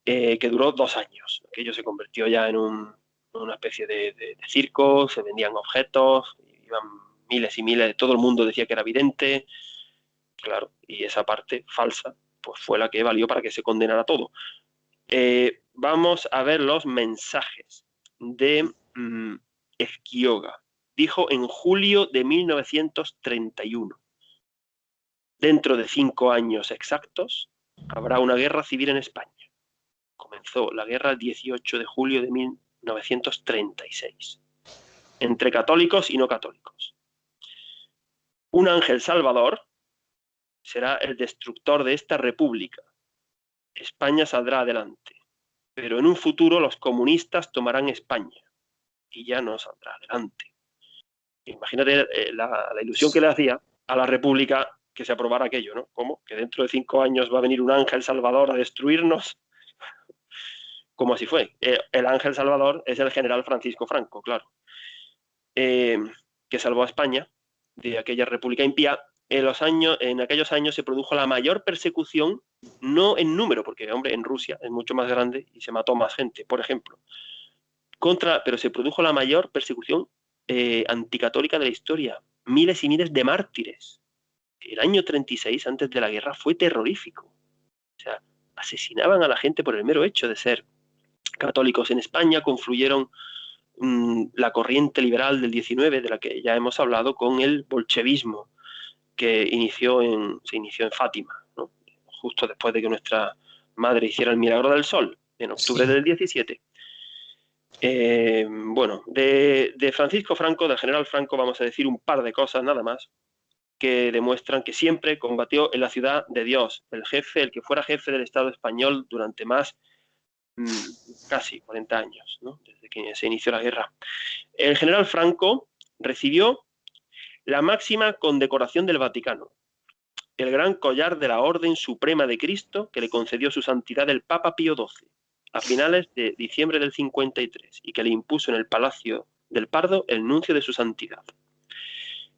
que duró 2 años. Aquello se convirtió ya en una especie de circo, se vendían objetos, iban miles y miles, todo el mundo decía que era vidente, claro, y esa parte falsa pues fue la que valió para que se condenara todo. Vamos a ver los mensajes de Esquioga. Dijo en julio de 1931: dentro de 5 años exactos habrá una guerra civil en España. Comenzó la guerra el 18 de julio de 1936, entre católicos y no católicos. Un ángel salvador será el destructor de esta república. España saldrá adelante, pero en un futuro los comunistas tomarán España y ya no saldrá adelante. Imagínate la ilusión que le hacía a la república que se aprobara aquello, ¿no? ¿Cómo? Que dentro de 5 años va a venir un ángel salvador a destruirnos. Como así fue. El ángel salvador es el general Francisco Franco, claro, que salvó a España de aquella república impía. En aquellos años se produjo la mayor persecución, no en número, porque, hombre, en Rusia es mucho más grande y se mató más gente, por ejemplo, pero se produjo la mayor persecución anticatólica de la historia. Miles y miles de mártires. El año 36, antes de la guerra, fue terrorífico. O sea, asesinaban a la gente por el mero hecho de ser católicos. En España confluyeron la corriente liberal del 19, de la que ya hemos hablado, con el bolchevismo, que se inició en Fátima, ¿no? Justo después de que nuestra madre hiciera el milagro del sol, en octubre del 17. Bueno, de Francisco Franco, del general Franco, vamos a decir un par de cosas nada más, que demuestran que siempre combatió en la ciudad de Dios, el que fuera jefe del Estado español durante más, casi 40 años, ¿no? Desde que se inició la guerra. El general Franco recibió la máxima condecoración del Vaticano, el gran collar de la Orden Suprema de Cristo, que le concedió su santidad el Papa Pío XII a finales de diciembre del 53 y que le impuso en el Palacio del Pardo el nuncio de su santidad.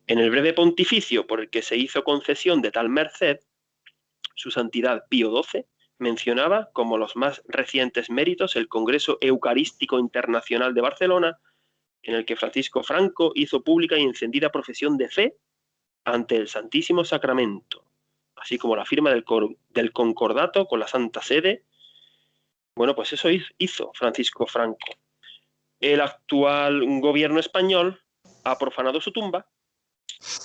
En el breve pontificio por el que se hizo concesión de tal merced, su santidad Pío XII mencionaba como los más recientes méritos el Congreso Eucarístico Internacional de Barcelona, en el que Francisco Franco hizo pública y encendida profesión de fe ante el Santísimo Sacramento, así como la firma del concordato con la Santa Sede. Bueno, pues eso hizo Francisco Franco. El actual gobierno español ha profanado su tumba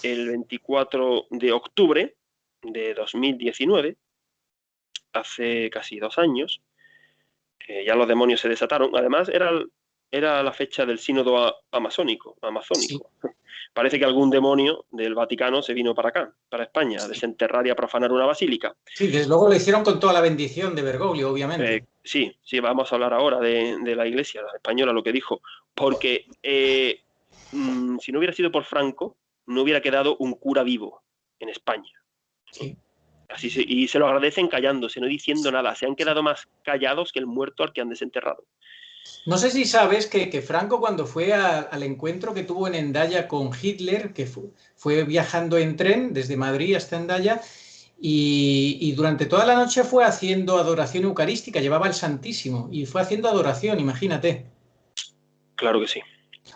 el 24 de octubre de 2019, hace casi 2 años. Ya los demonios se desataron. Además, era la fecha del sínodo amazónico. Sí. Parece que algún demonio del Vaticano se vino para acá, para España, a desenterrar y a profanar una basílica. Sí, desde luego lo hicieron con toda la bendición de Bergoglio, obviamente. Sí, vamos a hablar ahora de la Iglesia española, lo que dijo. Porque si no hubiera sido por Franco, no hubiera quedado un cura vivo en España. Sí. Y se lo agradecen callándose, no diciendo nada. Se han quedado más callados que el muerto al que han desenterrado. No sé si sabes que Franco, cuando fue al encuentro que tuvo en Hendaya con Hitler, que fue viajando en tren desde Madrid hasta Hendaya, y durante toda la noche fue haciendo adoración eucarística, llevaba el Santísimo y fue haciendo adoración, imagínate. Claro que sí.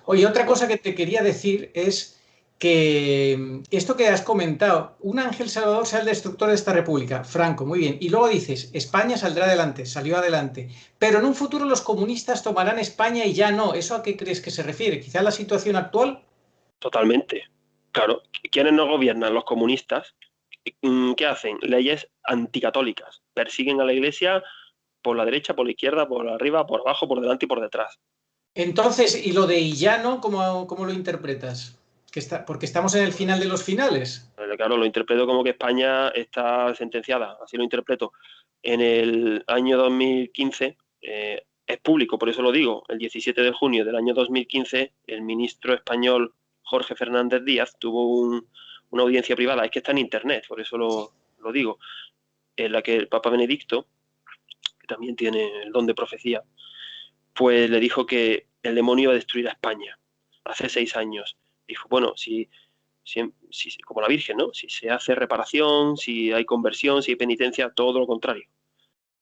Oye, otra cosa que te quería decir es que esto que has comentado, un Ángel Salvador sea el destructor de esta república, Franco, muy bien. Y luego dices, España saldrá adelante, salió adelante. Pero en un futuro los comunistas tomarán España y ya no. ¿Eso a qué crees que se refiere? ¿Quizá la situación actual? Totalmente. Claro, ¿quiénes no gobiernan? Los comunistas. ¿Qué hacen? Leyes anticatólicas. Persiguen a la Iglesia por la derecha, por la izquierda, por arriba, por abajo, por delante y por detrás. Entonces, ¿y lo de Illano, cómo lo interpretas? Porque estamos en el final de los finales. Claro, lo interpreto como que España está sentenciada, así lo interpreto. En el año 2015, es público, por eso lo digo, el 17 de junio del año 2015, el ministro español Jorge Fernández Díaz tuvo una audiencia privada, es que está en internet, por eso lo digo, en la que el Papa Benedicto, que también tiene el don de profecía, pues le dijo que el demonio iba a destruir a España hace 6 años. Dijo, bueno, si como la Virgen, ¿no? Si se hace reparación, si hay conversión, si hay penitencia, todo lo contrario.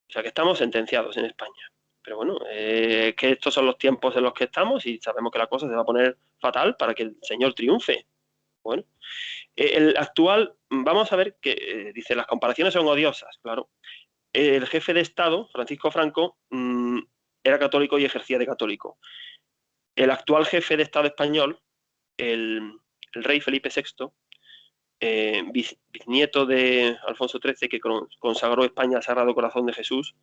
O sea que estamos sentenciados en España. Pero bueno, que estos son los tiempos en los que estamos y sabemos que la cosa se va a poner fatal para que el Señor triunfe. Bueno, el actual, vamos a ver que dice, las comparaciones son odiosas, claro. El jefe de Estado, Francisco Franco, era católico y ejercía de católico. El actual jefe de Estado español, el rey Felipe VI, bisnieto de Alfonso XIII, que consagró España al Sagrado Corazón de Jesús,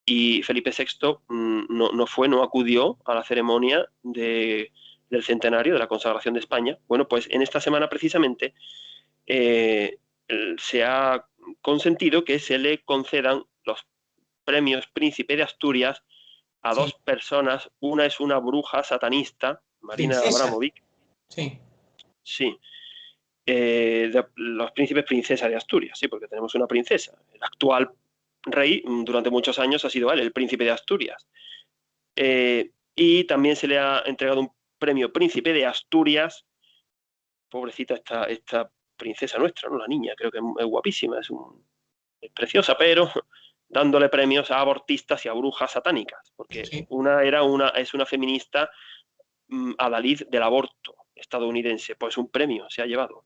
y Felipe VI no acudió a la ceremonia del centenario de la consagración de España. Bueno, pues en esta semana precisamente se ha consentido que se le concedan los premios Príncipe de Asturias a Sí, 2 personas. Una es una bruja satanista, Marina princesa. Abramovic, Sí, sí, de los príncipes princesa de Asturias, sí, porque tenemos una princesa. El actual rey durante muchos años ha sido él, el príncipe de Asturias. Y también se le ha entregado un premio príncipe de Asturias, pobrecita esta princesa nuestra, ¿no? La niña, creo que es guapísima, es preciosa, pero dándole premios a abortistas y a brujas satánicas, porque sí. es una feminista adalid del aborto estadounidense, pues un premio se ha llevado.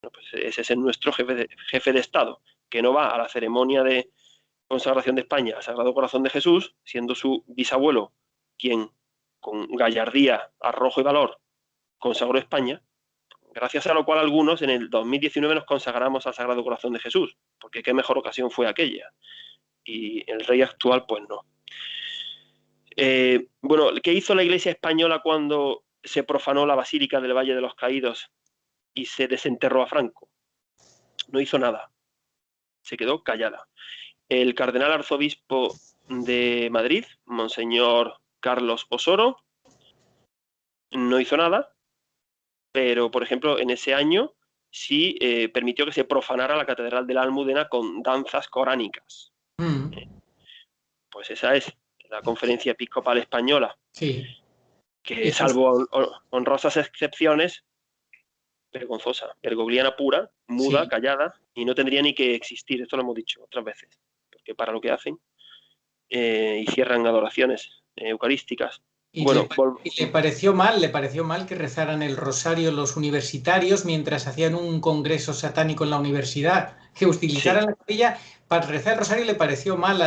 Bueno, pues ese es nuestro jefe de Estado, que no va a la ceremonia de consagración de España al Sagrado Corazón de Jesús, siendo su bisabuelo quien, con gallardía, arrojo y valor, consagró España, gracias a lo cual algunos en el 2019 nos consagramos al Sagrado Corazón de Jesús, porque qué mejor ocasión fue aquella. Y el rey actual, pues no. Bueno, ¿qué hizo la Iglesia española cuando se profanó la Basílica del Valle de los Caídos y se desenterró a Franco? No hizo nada, se quedó callada. El cardenal arzobispo de Madrid, Monseñor Carlos Osoro, no hizo nada, pero, por ejemplo, en ese año sí permitió que se profanara la Catedral de la Almudena con danzas coránicas. Mm, Pues esa es la Conferencia Episcopal Española, sí. que Eso es, salvo honrosas excepciones, vergonzosa, bergogliana pura, muda, sí. callada, y no tendría ni que existir, esto lo hemos dicho otras veces, porque para lo que hacen, y cierran adoraciones eucarísticas. ¿Y Bueno, le pareció mal que rezaran el rosario los universitarios mientras hacían un congreso satánico en la universidad? Que sí, utilizaran la capilla para rezar el rosario le pareció mal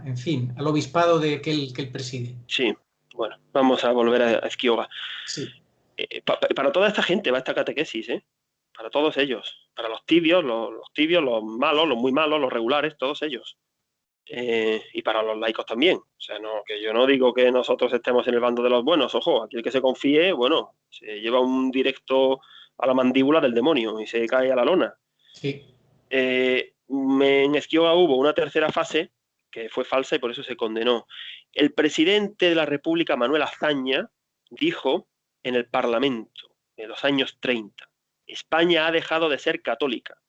en fin, al obispado que él preside. sí, bueno, vamos a volver a Esquioga. Sí, Para toda esta gente va esta catequesis, ¿eh? Para todos ellos, para los tibios, los tibios, los malos, los muy malos, los regulares, todos ellos. Y para los laicos también. O sea, no, que yo no digo que nosotros estemos en el bando de los buenos, ojo, aquel que se confíe, bueno, se lleva un directo a la mandíbula del demonio y se cae a la lona. sí. En Esquioga hubo una tercera fase que fue falsa y por eso se condenó. El presidente de la República, Manuel Azaña, dijo en el Parlamento en los años 30, España ha dejado de ser católica.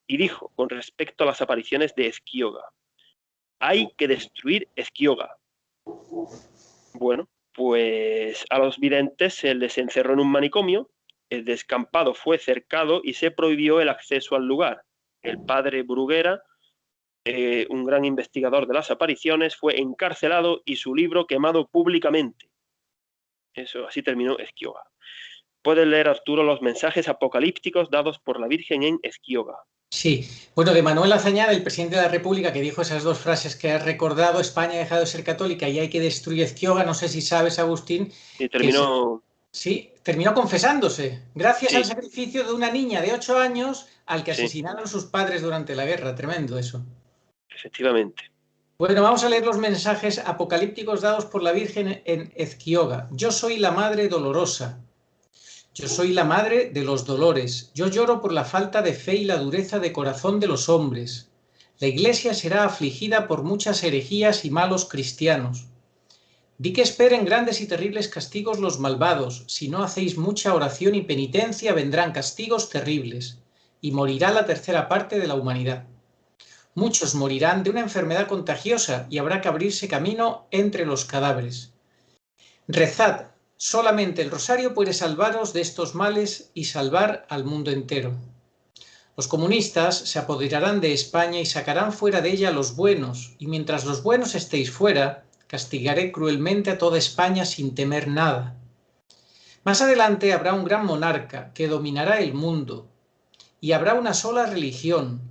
Y dijo con respecto a las apariciones de Esquioga, hay que destruir Esquioga. Bueno, pues a los videntes se les encerró en un manicomio, el descampado fue cercado y se prohibió el acceso al lugar. El padre Bruguera, un gran investigador de las apariciones, fue encarcelado y su libro quemado públicamente. Eso, así terminó Esquioga. Puedes leer, Arturo, los mensajes apocalípticos dados por la Virgen en Esquioga. Sí, bueno, de Manuel Azaña, el presidente de la República, que dijo esas dos frases que has recordado: España ha dejado de ser católica y hay que destruir Ezquioga. No sé si sabes, Agustín, Y que terminó... sí, terminó confesándose, gracias al Sí, sacrificio de una niña de 8 años al que sí, asesinaron sus padres durante la guerra. Tremendo eso. efectivamente. Bueno, vamos a leer los mensajes apocalípticos dados por la Virgen en Ezquioga. Yo soy la Madre Dolorosa. Yo soy la madre de los dolores. Yo lloro por la falta de fe y la dureza de corazón de los hombres. La Iglesia será afligida por muchas herejías y malos cristianos. Di que esperen grandes y terribles castigos los malvados. Si no hacéis mucha oración y penitencia, vendrán castigos terribles, y morirá la tercera parte de la humanidad. Muchos morirán de una enfermedad contagiosa y habrá que abrirse camino entre los cadáveres. Rezad, solamente el rosario puede salvaros de estos males y salvar al mundo entero. Los comunistas se apoderarán de España y sacarán fuera de ella a los buenos, y mientras los buenos estéis fuera, castigaré cruelmente a toda España sin temer nada. Más adelante habrá un gran monarca que dominará el mundo, y habrá una sola religión,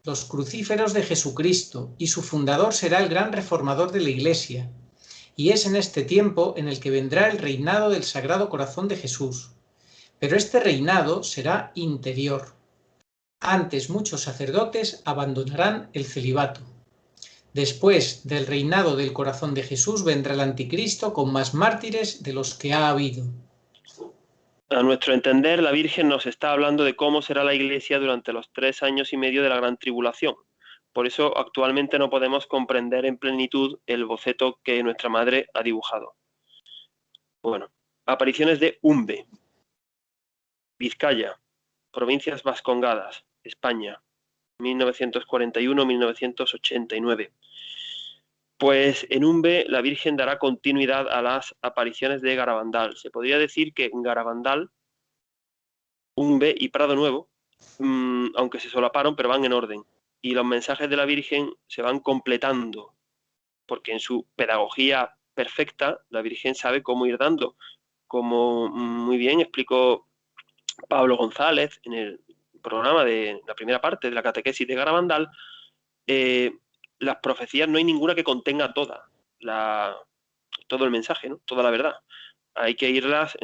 los crucíferos de Jesucristo, y su fundador será el gran reformador de la Iglesia. Y es en este tiempo en el que vendrá el reinado del Sagrado Corazón de Jesús. Pero este reinado será interior. Antes muchos sacerdotes abandonarán el celibato. Después del reinado del Corazón de Jesús vendrá el Anticristo con más mártires de los que ha habido. A nuestro entender, la Virgen nos está hablando de cómo será la Iglesia durante los 3 años y medio de la Gran Tribulación. Por eso actualmente no podemos comprender en plenitud el boceto que nuestra madre ha dibujado. Bueno, apariciones de Umbe, Vizcaya, Provincias Vascongadas, España, 1941-1989. Pues en Umbe la Virgen dará continuidad a las apariciones de Garabandal. Se podría decir que Garabandal, Umbe y Prado Nuevo, aunque se solaparon, pero van en orden. Y los mensajes de la Virgen se van completando, porque en su pedagogía perfecta la Virgen sabe cómo ir dando. Como muy bien explicó Pablo González en el programa de la primera parte de la catequesis de Garabandal, las profecías no hay ninguna que contenga todo el mensaje, ¿no? Toda la verdad. Hay que irlas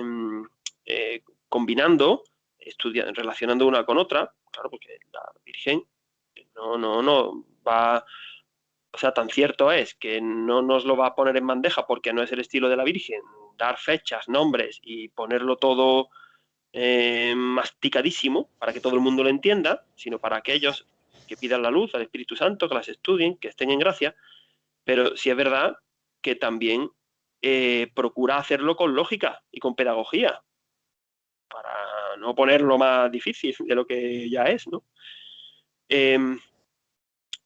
combinando, relacionando una con otra, claro, porque la Virgen no va, o sea, tan cierto es que no nos lo va a poner en bandeja porque no es el estilo de la Virgen, dar fechas, nombres y ponerlo todo masticadísimo para que todo el mundo lo entienda, sino para aquellos que pidan la luz al Espíritu Santo, que las estudien, que estén en gracia, pero sí es verdad que también procura hacerlo con lógica y con pedagogía, para no ponerlo más difícil de lo que ya es, ¿no?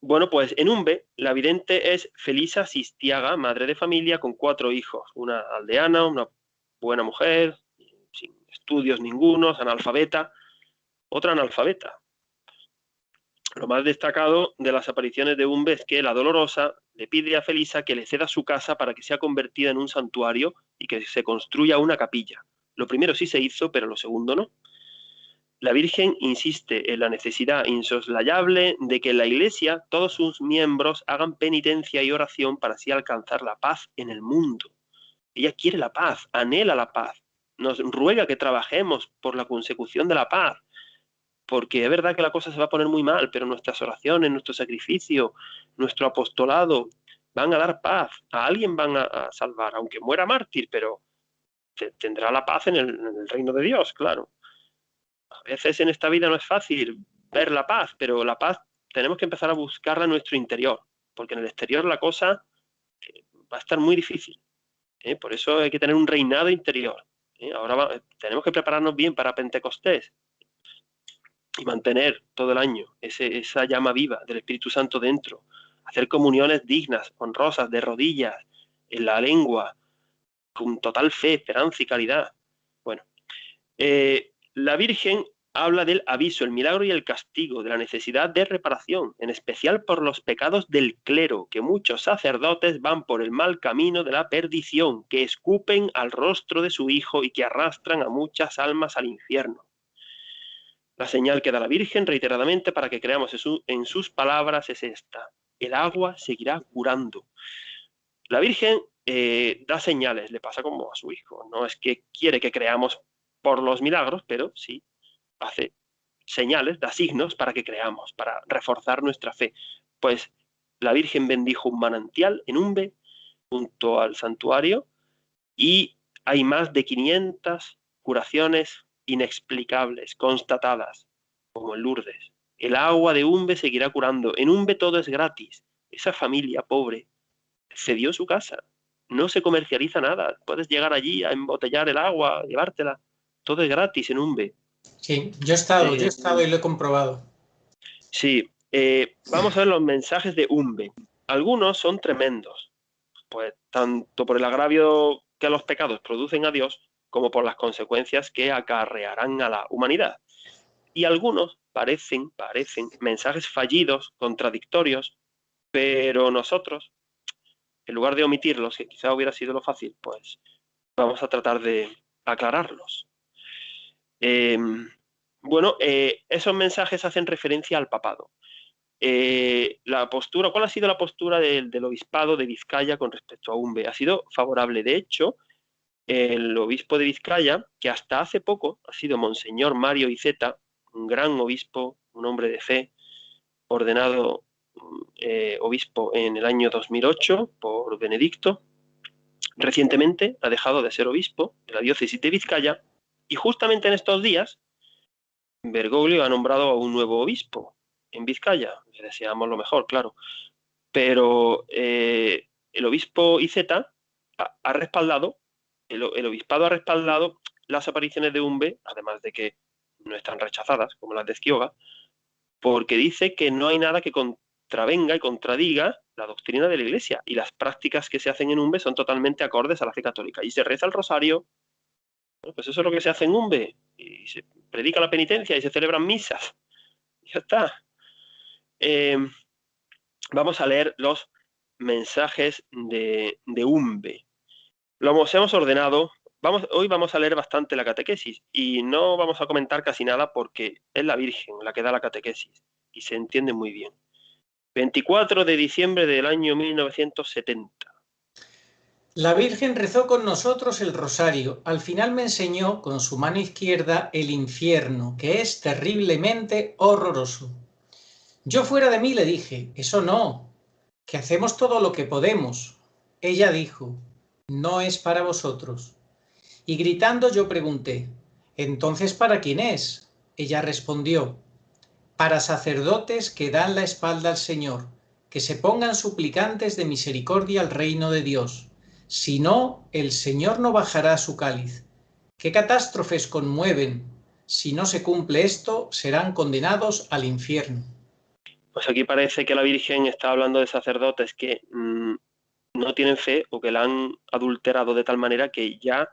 Bueno, pues en Umbe, la vidente es Felisa Sistiaga, madre de familia con 4 hijos, una aldeana, una buena mujer, sin estudios ningunos, analfabeta, otra analfabeta. Lo más destacado de las apariciones de Umbe es que la Dolorosa le pide a Felisa que le ceda su casa para que sea convertida en un santuario y que se construya una capilla. Lo primero sí se hizo, pero lo segundo no. La Virgen insiste en la necesidad insoslayable de que en la Iglesia todos sus miembros hagan penitencia y oración para así alcanzar la paz en el mundo. Ella quiere la paz, anhela la paz, nos ruega que trabajemos por la consecución de la paz, porque es verdad que la cosa se va a poner muy mal, pero nuestras oraciones, nuestro sacrificio, nuestro apostolado van a dar paz, a alguien van a salvar, aunque muera mártir, pero tendrá la paz en el reino de Dios, claro. A veces en esta vida no es fácil ver la paz, pero la paz tenemos que empezar a buscarla en nuestro interior, porque en el exterior la cosa va a estar muy difícil. Por eso hay que tener un reinado interior. Ahora tenemos que prepararnos bien para Pentecostés y mantener todo el año esa llama viva del Espíritu Santo dentro, hacer comuniones dignas, honrosas, de rodillas, en la lengua, con total fe, esperanza y caridad. Bueno, la Virgen habla del aviso, el milagro y el castigo, de la necesidad de reparación, en especial por los pecados del clero, que muchos sacerdotes van por el mal camino de la perdición, que escupen al rostro de su Hijo y que arrastran a muchas almas al infierno. La señal que da la Virgen reiteradamente para que creamos en sus palabras es esta: el agua seguirá curando. La Virgen da señales, le pasa como a su Hijo. No es que quiere que creamos por los milagros, pero sí hace señales, da signos para que creamos, para reforzar nuestra fe. Pues la Virgen bendijo un manantial en Umbe, junto al santuario, y hay más de 500 curaciones inexplicables, constatadas, como en Lourdes. El agua de Umbe seguirá curando. En Umbe todo es gratis. Esa familia pobre cedió su casa. No se comercializa nada. Puedes llegar allí a embotellar el agua, llevártela. Todo es gratis en Umbe. Sí, yo he estado y lo he comprobado. Sí, vamos a ver los mensajes de Umbe. Algunos son tremendos, pues tanto por el agravio que los pecados producen a Dios, como por las consecuencias que acarrearán a la humanidad. Y algunos parecen mensajes fallidos, contradictorios, pero nosotros, en lugar de omitirlos, que quizá hubiera sido lo fácil, pues vamos a tratar de aclararlos. Bueno, esos mensajes hacen referencia al papado. La postura, ¿cuál ha sido la postura del obispado de Vizcaya con respecto a Umbe? Ha sido favorable. De hecho, el obispo de Vizcaya, que hasta hace poco ha sido Monseñor Mario Iceta, un gran obispo, un hombre de fe, ordenado obispo en el año 2008 por Benedicto, recientemente ha dejado de ser obispo de la diócesis de Vizcaya, y justamente en estos días Bergoglio ha nombrado a un nuevo obispo en Vizcaya. Le deseamos lo mejor, claro. Pero el obispo Iceta ha respaldado, el obispado ha respaldado las apariciones de Umbe, además de que no están rechazadas, como las de Ezquioga, porque dice que no hay nada que contravenga y contradiga la doctrina de la Iglesia, y las prácticas que se hacen en Umbe son totalmente acordes a la fe católica. Y se reza el rosario, bueno, pues eso es lo que se hace en Umbe, y se predica la penitencia y se celebran misas. Ya está. Vamos a leer los mensajes de Umbe. Hemos ordenado. Hoy vamos a leer bastante la catequesis y no vamos a comentar casi nada porque es la Virgen la que da la catequesis y se entiende muy bien. 24 de diciembre del año 1970. La Virgen rezó con nosotros el rosario. Al final me enseñó con su mano izquierda el infierno, que es terriblemente horroroso. Yo fuera de mí le dije, eso no, que hacemos todo lo que podemos. Ella dijo, no es para vosotros. Y gritando yo pregunté, ¿entonces para quién es? Ella respondió, para sacerdotes que dan la espalda al Señor, que se pongan suplicantes de misericordia al reino de Dios. Si no, el Señor no bajará su cáliz. ¿Qué catástrofes conmueven? Si no se cumple esto, serán condenados al infierno. Pues aquí parece que la Virgen está hablando de sacerdotes que no tienen fe o que la han adulterado de tal manera que ya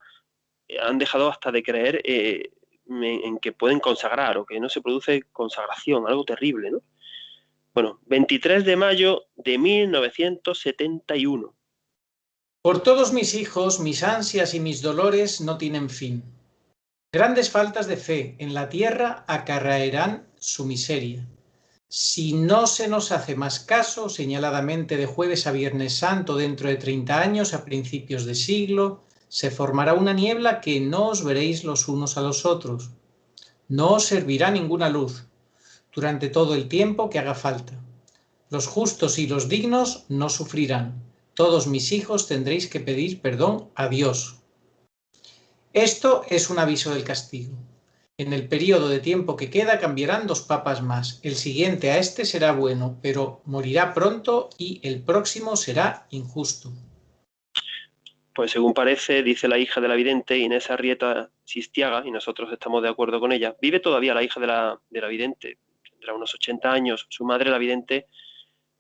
han dejado hasta de creer en que pueden consagrar o que no se produce consagración, algo terrible, ¿no? Bueno, 23 de mayo de 1971. Por todos mis hijos, mis ansias y mis dolores no tienen fin. Grandes faltas de fe en la tierra acarrearán su miseria. Si no se nos hace más caso, señaladamente de jueves a viernes santo dentro de 30 años, a principios de siglo, se formará una niebla que no os veréis los unos a los otros. No os servirá ninguna luz durante todo el tiempo que haga falta. Los justos y los dignos no sufrirán. Todos mis hijos tendréis que pedir perdón a Dios. Esto es un aviso del castigo. En el periodo de tiempo que queda cambiarán 2 papas más. El siguiente a este será bueno, pero morirá pronto y el próximo será injusto. Pues según parece, dice la hija de la vidente, Inés Arrieta Sistiaga, y nosotros estamos de acuerdo con ella. Vive todavía la hija de la vidente, tendrá unos 80 años. Su madre, la vidente,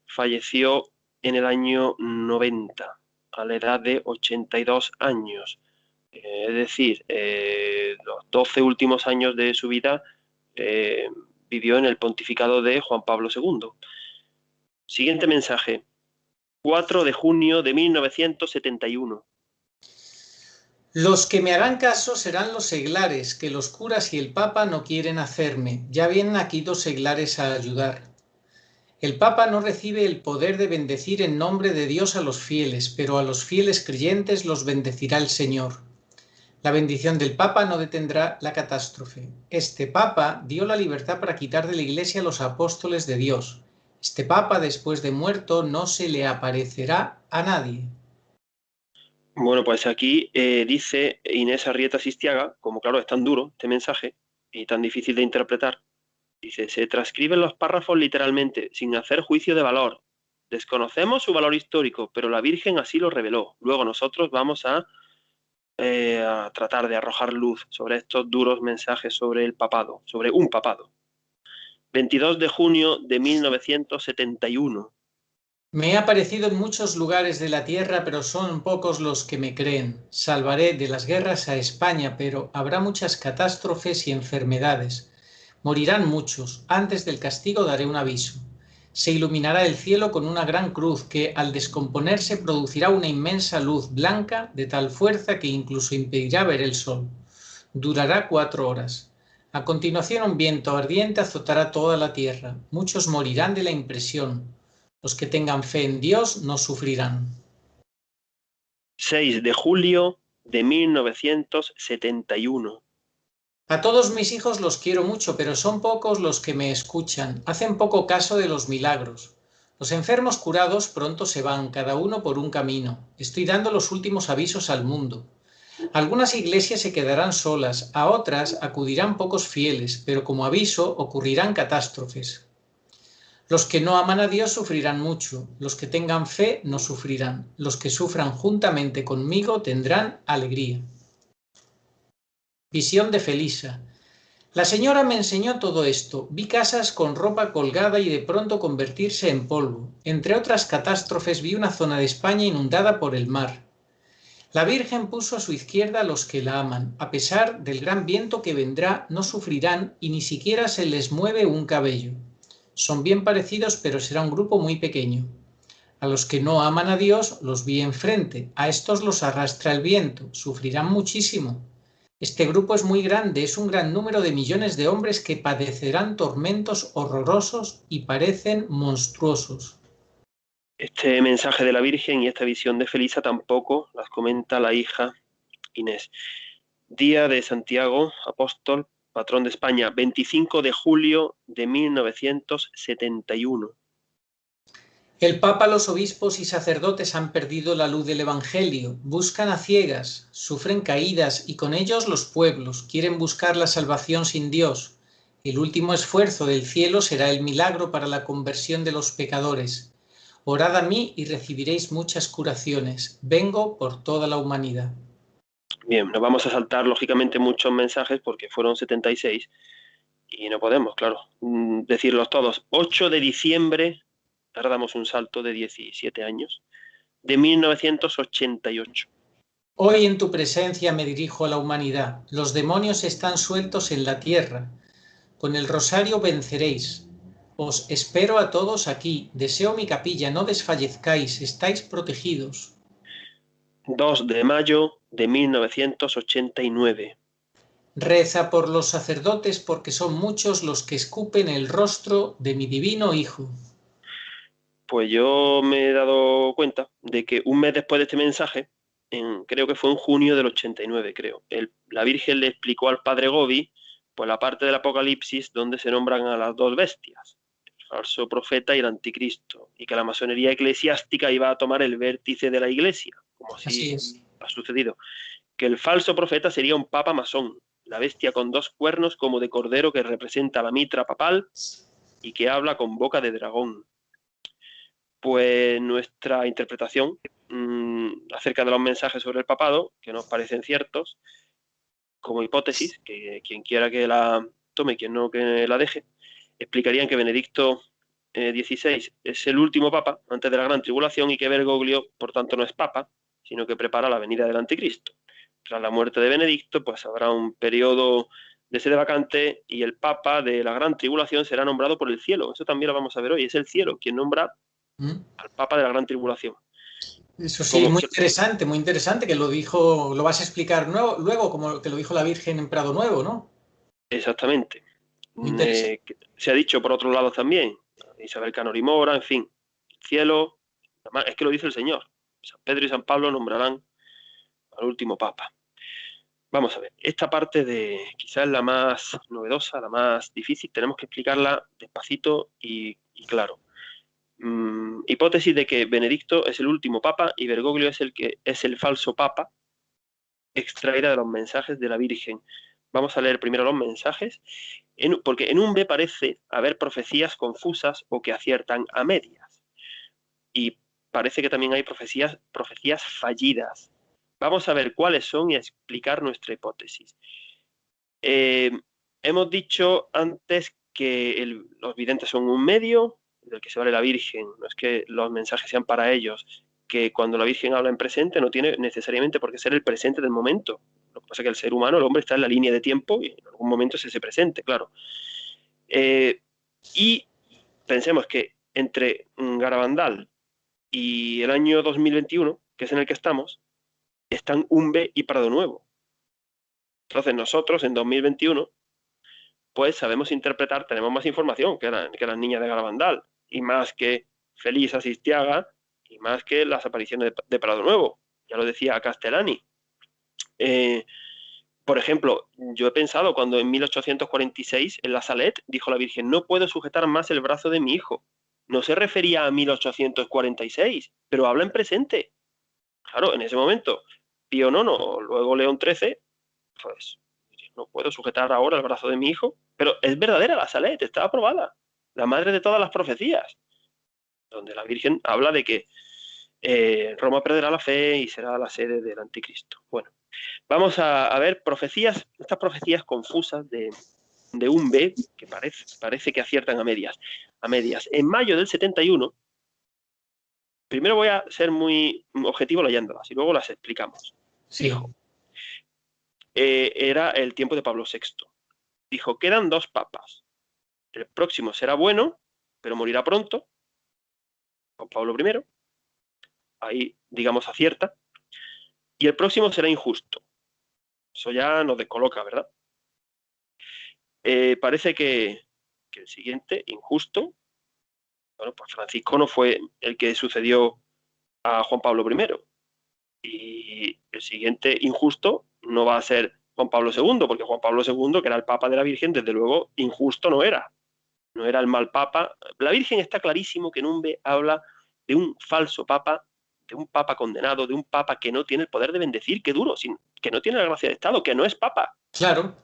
falleció en el año 90, a la edad de 82 años. Es decir, los 12 últimos años de su vida vivió en el pontificado de Juan Pablo II. Siguiente mensaje, 4 de junio de 1971. Los que me harán caso serán los seglares, que los curas y el Papa no quieren hacerme. Ya vienen aquí 2 seglares a ayudar. El Papa no recibe el poder de bendecir en nombre de Dios a los fieles, pero a los fieles creyentes los bendecirá el Señor. La bendición del Papa no detendrá la catástrofe. Este Papa dio la libertad para quitar de la Iglesia a los apóstoles de Dios. Este Papa, después de muerto, no se le aparecerá a nadie. Bueno, pues aquí dice Inés Arrieta Sistiaga, como claro es tan duro este mensaje y tan difícil de interpretar, dice, se transcriben los párrafos literalmente, sin hacer juicio de valor. Desconocemos su valor histórico, pero la Virgen así lo reveló. Luego nosotros vamos a tratar de arrojar luz sobre estos duros mensajes sobre el papado, sobre un papado. 22 de junio de 1971. Me he aparecido en muchos lugares de la tierra, pero son pocos los que me creen. Salvaré de las guerras a España, pero habrá muchas catástrofes y enfermedades. Morirán muchos. Antes del castigo daré un aviso. Se iluminará el cielo con una gran cruz que, al descomponerse, producirá una inmensa luz blanca de tal fuerza que incluso impedirá ver el sol. Durará 4 horas. A continuación, un viento ardiente azotará toda la tierra. Muchos morirán de la impresión. Los que tengan fe en Dios no sufrirán. 6 de julio de 1971. A todos mis hijos los quiero mucho, pero son pocos los que me escuchan. Hacen poco caso de los milagros. Los enfermos curados pronto se van, cada uno por un camino. Estoy dando los últimos avisos al mundo. Algunas iglesias se quedarán solas, a otras acudirán pocos fieles, pero como aviso ocurrirán catástrofes. Los que no aman a Dios sufrirán mucho, los que tengan fe no sufrirán, los que sufran juntamente conmigo tendrán alegría. Visión de Felisa. La señora me enseñó todo esto, vi casas con ropa colgada y de pronto convertirse en polvo. Entre otras catástrofes vi una zona de España inundada por el mar. La Virgen puso a su izquierda a los que la aman, a pesar del gran viento que vendrá, no sufrirán y ni siquiera se les mueve un cabello. Son bien parecidos, pero será un grupo muy pequeño. A los que no aman a Dios los vi enfrente, a estos los arrastra el viento, sufrirán muchísimo. Este grupo es muy grande, es un gran número de millones de hombres que padecerán tormentos horrorosos y parecen monstruosos. Este mensaje de la Virgen y esta visión de Felisa tampoco las comenta la hija Inés. Día de Santiago, apóstol, patrón de España, 25 de julio de 1971. El Papa, los obispos y sacerdotes han perdido la luz del Evangelio, buscan a ciegas, sufren caídas y con ellos los pueblos, quieren buscar la salvación sin Dios. El último esfuerzo del cielo será el milagro para la conversión de los pecadores. Orad a mí y recibiréis muchas curaciones. Vengo por toda la humanidad. Bien, nos vamos a saltar lógicamente muchos mensajes porque fueron 76 y no podemos, claro, decirlos todos. 8 de diciembre, ahora damos un salto de 17 años, de 1988. Hoy en tu presencia me dirijo a la humanidad. Los demonios están sueltos en la tierra. Con el rosario venceréis. Os espero a todos aquí. Deseo mi capilla, no desfallezcáis, estáis protegidos. 2 de mayo de 1989. Reza por los sacerdotes porque son muchos los que escupen el rostro de mi divino Hijo. Pues yo me he dado cuenta de que un mes después de este mensaje, creo que fue en junio del 89, creo, la Virgen le explicó al padre Gobi pues la parte del Apocalipsis donde se nombran a las 2 bestias, el falso profeta y el anticristo, y que la masonería eclesiástica iba a tomar el vértice de la Iglesia, como así ha sucedido, que el falso profeta sería un papa masón, la bestia con 2 cuernos como de cordero que representa la mitra papal y que habla con boca de dragón. Pues nuestra interpretación acerca de los mensajes sobre el papado, que nos parecen ciertos, como hipótesis, que quien quiera que la tome, quien no que la deje, explicarían que Benedicto XVI es el último papa antes de la gran tribulación y que Bergoglio, por tanto, no es papa, sino que prepara la venida del anticristo. Tras la muerte de Benedicto, pues habrá un periodo de sede vacante, y el Papa de la Gran Tribulación será nombrado por el cielo. Eso también lo vamos a ver hoy. Es el cielo quien nombra al Papa de la Gran Tribulación. Eso sí, muy interesante que lo dijo, lo vas a explicar luego, como te lo dijo la Virgen en Prado Nuevo, ¿no? Exactamente. Muy interesante. Se ha dicho por otros lados también, Isabel Canori Mora, en fin, cielo, es que lo dice el Señor. San Pedro y San Pablo nombrarán al último Papa. Vamos a ver, esta parte de quizás la más novedosa, la más difícil, tenemos que explicarla despacito y claro. Hipótesis de que Benedicto es el último papa y Bergoglio es el falso papa, extraída de los mensajes de la Virgen. Vamos a leer primero los mensajes, porque en un B parece haber profecías confusas o que aciertan a medias. Y parece que también hay profecías fallidas. Vamos a ver cuáles son y a explicar nuestra hipótesis. Hemos dicho antes que los videntes son un medio del que se vale la Virgen. No es que los mensajes sean para ellos, que cuando la Virgen habla en presente no tiene necesariamente por qué ser el presente del momento. Lo que pasa es que el ser humano, el hombre, está en la línea de tiempo y en algún momento es ese presente, claro. Y pensemos que entre Garabandal y el año 2021, que es en el que estamos Umbe y Prado Nuevo. Entonces nosotros en 2021 pues sabemos interpretar, tenemos más información que las niñas de Garabandal, y más que Feliz Asistiaga, y más que las apariciones de Prado Nuevo. Ya lo decía Castellani. Por ejemplo, yo he pensado cuando en 1846 en la Salet dijo la Virgen: no puedo sujetar más el brazo de mi hijo. No se refería a 1846, pero habla en presente. Claro, en ese momento, Pío IX, luego León XIII, pues no puedo sujetar ahora el brazo de mi hijo, pero es verdadera la Salet, está aprobada, la madre de todas las profecías, donde la Virgen habla de que Roma perderá la fe y será la sede del anticristo. Bueno, vamos a ver profecías, estas profecías confusas de Umbe, que parece que aciertan a medias. En mayo del 71, primero voy a ser muy objetivo leyéndolas y luego las explicamos. Sí. Dijo, era el tiempo de Pablo VI. Dijo: quedan 2 papas. El próximo será bueno, pero morirá pronto. Juan Pablo I. Ahí, digamos, acierta. Y el próximo será injusto. Eso ya nos descoloca, ¿verdad? Parece que el siguiente, injusto, bueno, pues Francisco no fue el que sucedió a Juan Pablo I. Y el siguiente injusto no va a ser Juan Pablo II, porque Juan Pablo II, que era el Papa de la Virgen, desde luego injusto no era. No era el mal Papa. La Virgen está clarísimo que Numbe habla de un falso Papa, de un Papa condenado, de un Papa que no tiene el poder de bendecir, que duro, que no tiene la gracia de Estado, que no es Papa. Claro.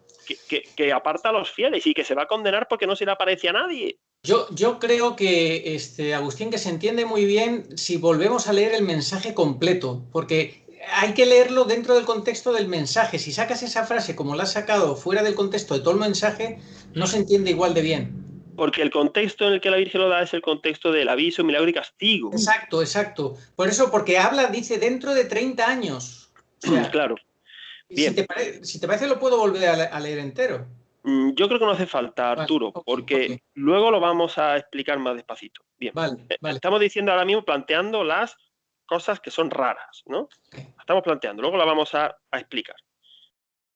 Que aparta a los fieles y que se va a condenar porque no se le aparece a nadie. Yo creo que, Agustín, que se entiende muy bien si volvemos a leer el mensaje completo, porque hay que leerlo dentro del contexto del mensaje. Si sacas esa frase como la has sacado fuera del contexto de todo el mensaje, no se entiende igual de bien. Porque el contexto en el que la Virgen lo da es el contexto del aviso, milagro y castigo. Exacto, exacto. Por eso, porque dice dentro de 30 años. O sea, claro. Bien. Si te parece, lo puedo volver a leer entero. Yo creo que no hace falta, Arturo, porque luego lo vamos a explicar más despacito. Bien, vale. Estamos diciendo ahora mismo, planteando las cosas que son raras, ¿no? Estamos planteando, luego la vamos a explicar.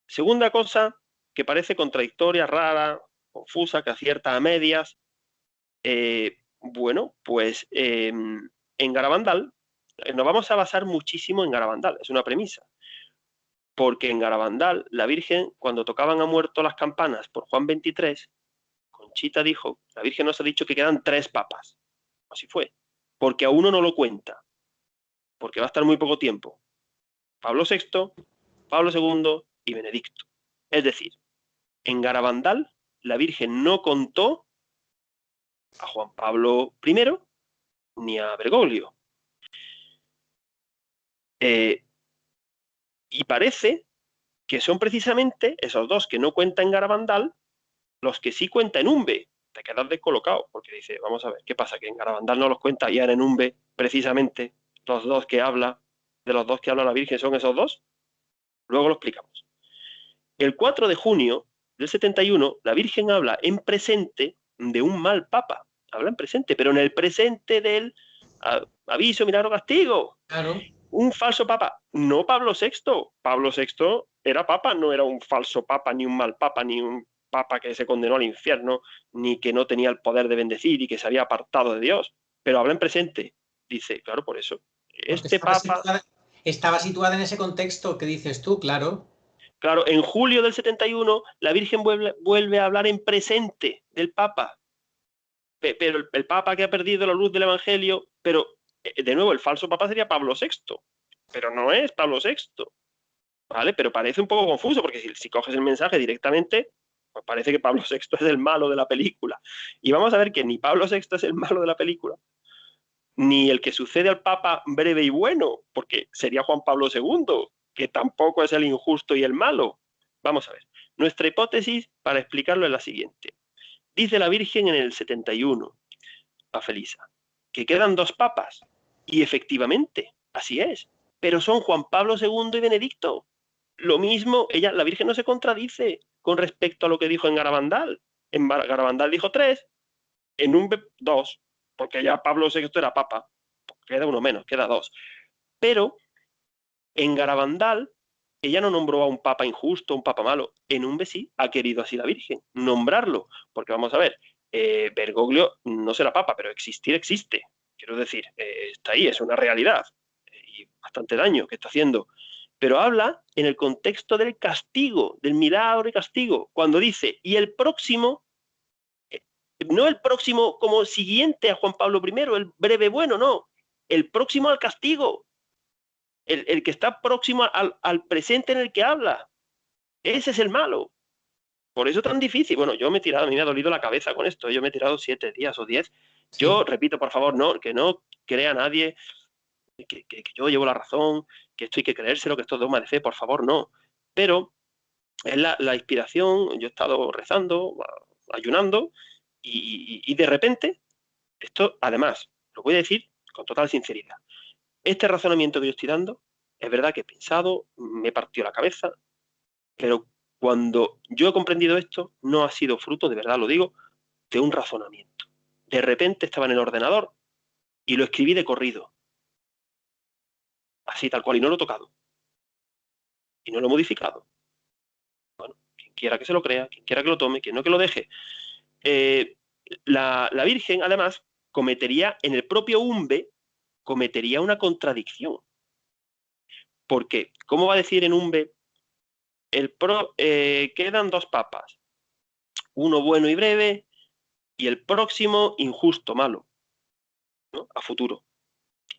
Segunda cosa que parece contradictoria, rara, confusa, que acierta a medias. Bueno, pues en Garabandal nos vamos a basar muchísimo en Garabandal, es una premisa. Porque en Garabandal, la Virgen, cuando tocaban a muerto las campanas por Juan 23, Conchita dijo: la Virgen nos ha dicho que quedan 3 papas. Así fue. Porque a uno no lo cuenta. Porque va a estar muy poco tiempo. Pablo VI, Pablo II y Benedicto. Es decir, en Garabandal, la Virgen no contó a Juan Pablo I ni a Bergoglio. Y parece que son precisamente esos 2 que no cuentan en Garabandal los que sí cuentan en Umbe. Te quedas descolocado, porque dice, vamos a ver, ¿qué pasa? Que en Garabandal no los cuenta y ahora en Umbe, precisamente, de los 2 que habla la Virgen son esos 2. Luego lo explicamos. El 4 de junio del 71, la Virgen habla en presente de un mal papa. Habla en presente, pero en el presente del aviso, milagro, castigo. Claro. Un falso papa, no Pablo VI. Pablo VI era papa, no era un falso papa, ni un mal papa, ni un papa que se condenó al infierno, ni que no tenía el poder de bendecir y que se había apartado de Dios. Pero habla en presente. Dice, claro, por eso. Porque Este papa, estaba situada en ese contexto que dices tú, claro. claro, en julio del 71, la Virgen vuelve a hablar en presente del papa. Pero el papa que ha perdido la luz del Evangelio, pero de nuevo, el falso papa sería Pablo VI, pero no es Pablo VI. ¿Vale? Pero parece un poco confuso, porque si coges el mensaje directamente, pues parece que Pablo VI es el malo de la película. Y vamos a ver que ni Pablo VI es el malo de la película, ni el que sucede al Papa breve y bueno, porque sería Juan Pablo II, que tampoco es el injusto y el malo. Vamos a ver. Nuestra hipótesis para explicarlo es la siguiente. Dice la Virgen en el 71 a Felisa que quedan dos papas. Y efectivamente, así es. Pero son Juan Pablo II y Benedicto. Lo mismo, la Virgen no se contradice con respecto a lo que dijo en Garabandal. En Garabandal dijo 3, en un 2, porque ya Pablo VI era papa. Queda uno menos, queda 2. Pero en Garabandal ella no nombró a un papa injusto, un papa malo. En un sí ha querido así la Virgen, nombrarlo. Porque vamos a ver, Bergoglio no será papa, pero existir existe. Quiero decir, está ahí, es una realidad. Y bastante daño que está haciendo. Pero habla en el contexto del castigo, del milagro y castigo, cuando dice, y el próximo, no el próximo como siguiente a Juan Pablo I, el breve bueno, no, el próximo al castigo, el que está próximo al presente en el que habla, ese es el malo. Por eso es tan difícil. Bueno, yo me he tirado, a mí me ha dolido la cabeza con esto, yo me he tirado 7 días o 10. Sí. Yo repito, por favor, no, que no crea nadie que yo llevo la razón, que esto hay que creérselo, que esto es dogma de fe, por favor, no. Pero es la inspiración, yo he estado rezando, ayunando, y de repente, esto, además, lo voy a decir con total sinceridad, este razonamiento que yo estoy dando, es verdad que he pensado, me partió la cabeza, pero cuando yo he comprendido esto, no ha sido fruto, de verdad lo digo, de un razonamiento. De repente estaba en el ordenador y lo escribí de corrido, así tal cual, y no lo he tocado, y no lo he modificado. Bueno, quien quiera que se lo crea, quien quiera que lo tome, quien no que lo deje. La Virgen, además, cometería en el propio umbe, cometería una contradicción. Porque, ¿cómo va a decir en umbe? Quedan dos papas, uno bueno y breve, y el próximo injusto, malo, ¿no? A futuro.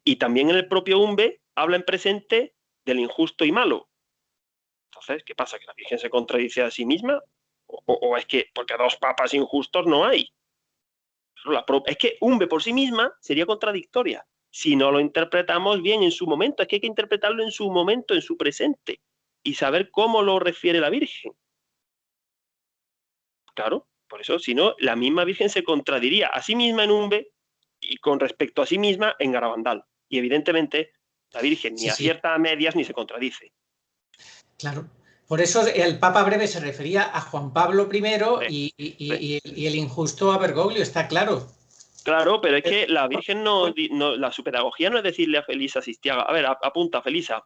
Y también en el propio umbe habla en presente del injusto y malo. Entonces, ¿qué pasa? ¿Que la Virgen se contradice a sí misma? ¿O es que porque dos papas injustos no hay? Es que umbe por sí misma sería contradictoria si no lo interpretamos bien en su momento. Es que hay que interpretarlo en su momento, en su presente, y saber cómo lo refiere la Virgen. Claro, por eso, si no, la misma Virgen se contradiría a sí misma en umbe y con respecto a sí misma en Garabandal. Y evidentemente la Virgen ni acierta a medias ni se contradice. Claro. Por eso el Papa breve se refería a Juan Pablo I y el injusto a Bergoglio, está claro. Claro, pero es que la Virgen su pedagogía no es decirle a Felisa Sistiaga, a ver, apunta, Felisa,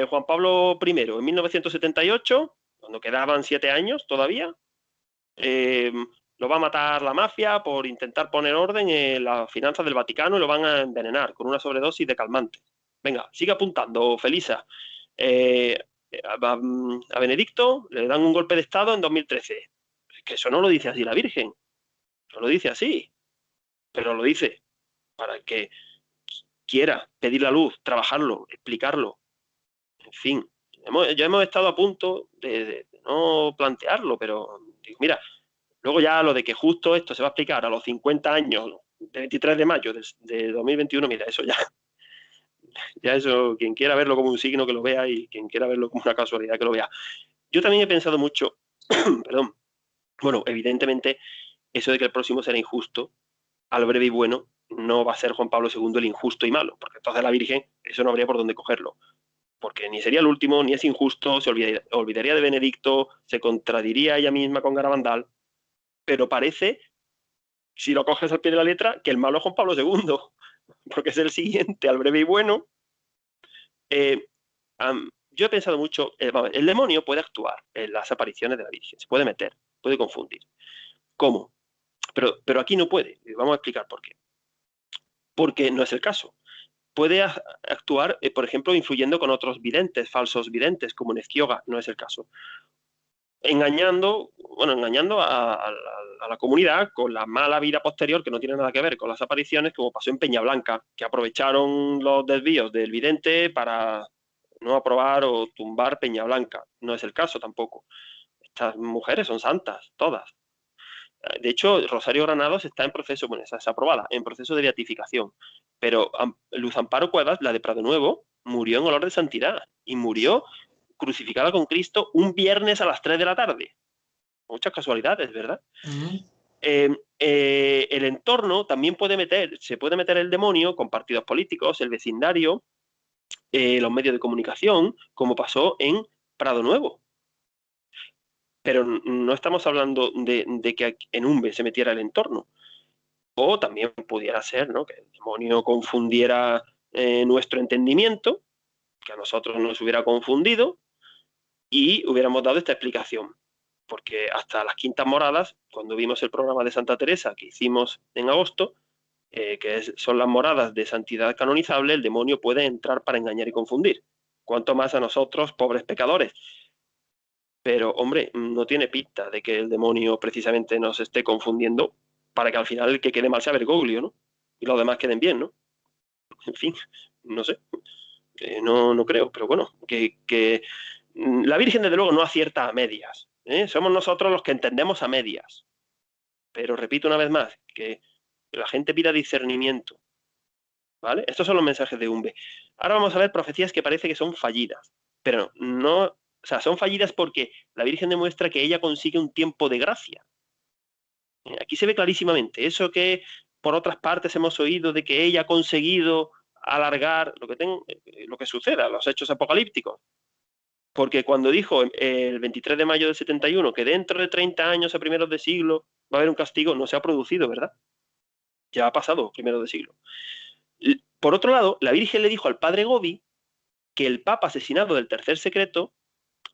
Juan Pablo I, en 1978, cuando quedaban 7 años todavía, lo va a matar la mafia por intentar poner orden en las finanzas del Vaticano y lo van a envenenar con una sobredosis de calmantes. Venga, sigue apuntando, Felisa. A Benedicto le dan un golpe de Estado en 2013. Es que eso no lo dice así la Virgen, no lo dice así, pero lo dice para el que quiera pedir la luz, trabajarlo, explicarlo. En fin, ya hemos estado a punto de no plantearlo, pero digo, mira, luego ya lo de que justo esto se va a explicar a los 50 años, de 23 de mayo de 2021, mira, eso ya eso, quien quiera verlo como un signo que lo vea y quien quiera verlo como una casualidad que lo vea. Yo también he pensado mucho, perdón, bueno, evidentemente eso de que el próximo será injusto, al breve y bueno, no va a ser Juan Pablo II el injusto y malo, porque entonces la Virgen, eso no habría por dónde cogerlo. porque ni sería el último, ni es injusto, se olvidaría de Benedicto, se contradiría ella misma con Garabandal, pero parece, si lo coges al pie de la letra, que el malo es Juan Pablo II, porque es el siguiente al breve y bueno. Yo he pensado mucho, el demonio puede actuar en las apariciones de la Virgen, se puede meter, puede confundir. ¿Cómo? Pero aquí no puede, vamos a explicar por qué. Porque no es el caso. Puede actuar, por ejemplo, influyendo con otros videntes, falsos videntes, como Nezquioga, no es el caso. Engañando a la comunidad con la mala vida posterior que no tiene nada que ver con las apariciones, como pasó en Peñablanca, que aprovecharon los desvíos del vidente para no aprobar o tumbar Peñablanca. No es el caso tampoco. Estas mujeres son santas, todas. De hecho, Rosario Granados está en proceso, bueno, esa es aprobada, en proceso de beatificación. Pero Luz Amparo Cuevas, la de Prado Nuevo, murió en olor de santidad y murió crucificada con Cristo un viernes a las 3 de la tarde. Muchas casualidades, ¿verdad? El entorno también se puede meter el demonio con partidos políticos, el vecindario, los medios de comunicación, como pasó en Prado Nuevo. Pero no estamos hablando de que en Umbe se metiera el entorno. O también pudiera ser, ¿no?, que el demonio confundiera nuestro entendimiento, que a nosotros nos hubiera confundido y hubiéramos dado esta explicación. Porque hasta las quintas moradas, cuando vimos el programa de Santa Teresa que hicimos en agosto, son las moradas de santidad canonizable, el demonio puede entrar para engañar y confundir. Cuanto más a nosotros, pobres pecadores. Pero, hombre, no tiene pinta de que el demonio precisamente nos esté confundiendo para que al final el que quede mal sea Bergoglio, ¿no? Y los demás queden bien, ¿no? En fin, no sé. No creo, pero bueno, que la Virgen desde luego no acierta a medias. Somos nosotros los que entendemos a medias. Pero repito una vez más, que la gente pida discernimiento. ¿Vale? Estos son los mensajes de Umbe. Ahora vamos a ver profecías que parece que son fallidas. Pero no, o sea, son fallidas porque la Virgen demuestra que ella consigue un tiempo de gracia. Aquí se ve clarísimamente. Eso que por otras partes hemos oído de que ella ha conseguido alargar lo que suceda, los hechos apocalípticos. Porque cuando dijo el 23 de mayo del 71 que dentro de 30 años a primeros de siglo va a haber un castigo, no se ha producido, ¿verdad? Ya ha pasado primeros de siglo. Por otro lado, la Virgen le dijo al padre Gobi que el Papa asesinado del tercer secreto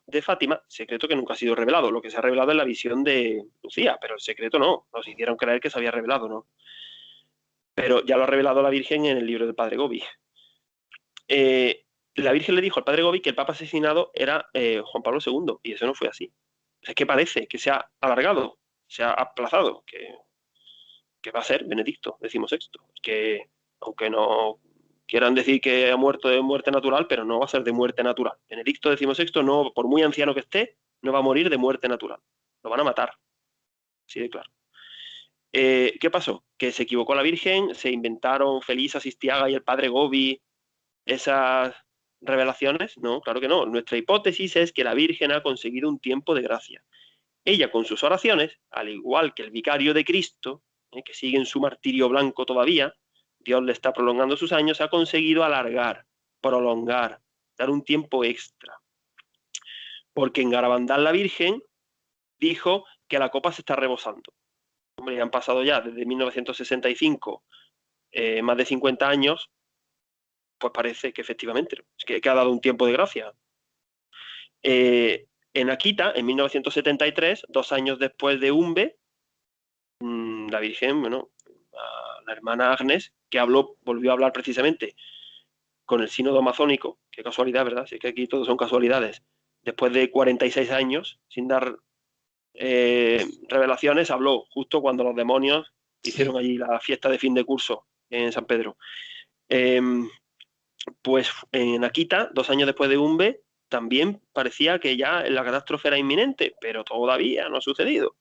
de Fátima, secreto que nunca ha sido revelado, lo que se ha revelado en la visión de Lucía, pero el secreto no, nos hicieron creer que se había revelado, ¿no? Pero ya lo ha revelado la Virgen en el libro del padre Gobi. La Virgen le dijo al padre Gobi que el Papa asesinado era Juan Pablo II, y eso no fue así. Es que parece que se ha alargado, se ha aplazado, que va a ser Benedicto XVI, que aunque no quieran decir que ha muerto de muerte natural, pero no va a ser de muerte natural. Benedicto XVI, no, por muy anciano que esté, no va a morir de muerte natural. Lo van a matar. Así de claro. ¿Qué pasó? Que se equivocó la Virgen, se inventaron Felisa Sistiaga y el padre Gobi esas revelaciones. No, claro que no. Nuestra hipótesis es que la Virgen ha conseguido un tiempo de gracia. Ella, con sus oraciones, al igual que el vicario de Cristo, que sigue en su martirio blanco todavía, Dios le está prolongando sus años, ha conseguido alargar, prolongar, dar un tiempo extra. Porque en Garabandal la Virgen dijo que la copa se está rebosando. Hombre, han pasado ya desde 1965 más de 50 años, pues parece que efectivamente que ha dado un tiempo de gracia. En Akita, en 1973, 2 años después de Umbe, la Virgen, bueno, la hermana Agnes, que volvió a hablar precisamente con el sínodo amazónico, qué casualidad, ¿verdad? Sí que aquí todo son casualidades. Después de 46 años sin dar revelaciones, habló justo cuando los demonios hicieron allí la fiesta de fin de curso en San Pedro. Pues en Akita, 2 años después de Umbe, también parecía que ya la catástrofe era inminente, pero todavía no ha sucedido.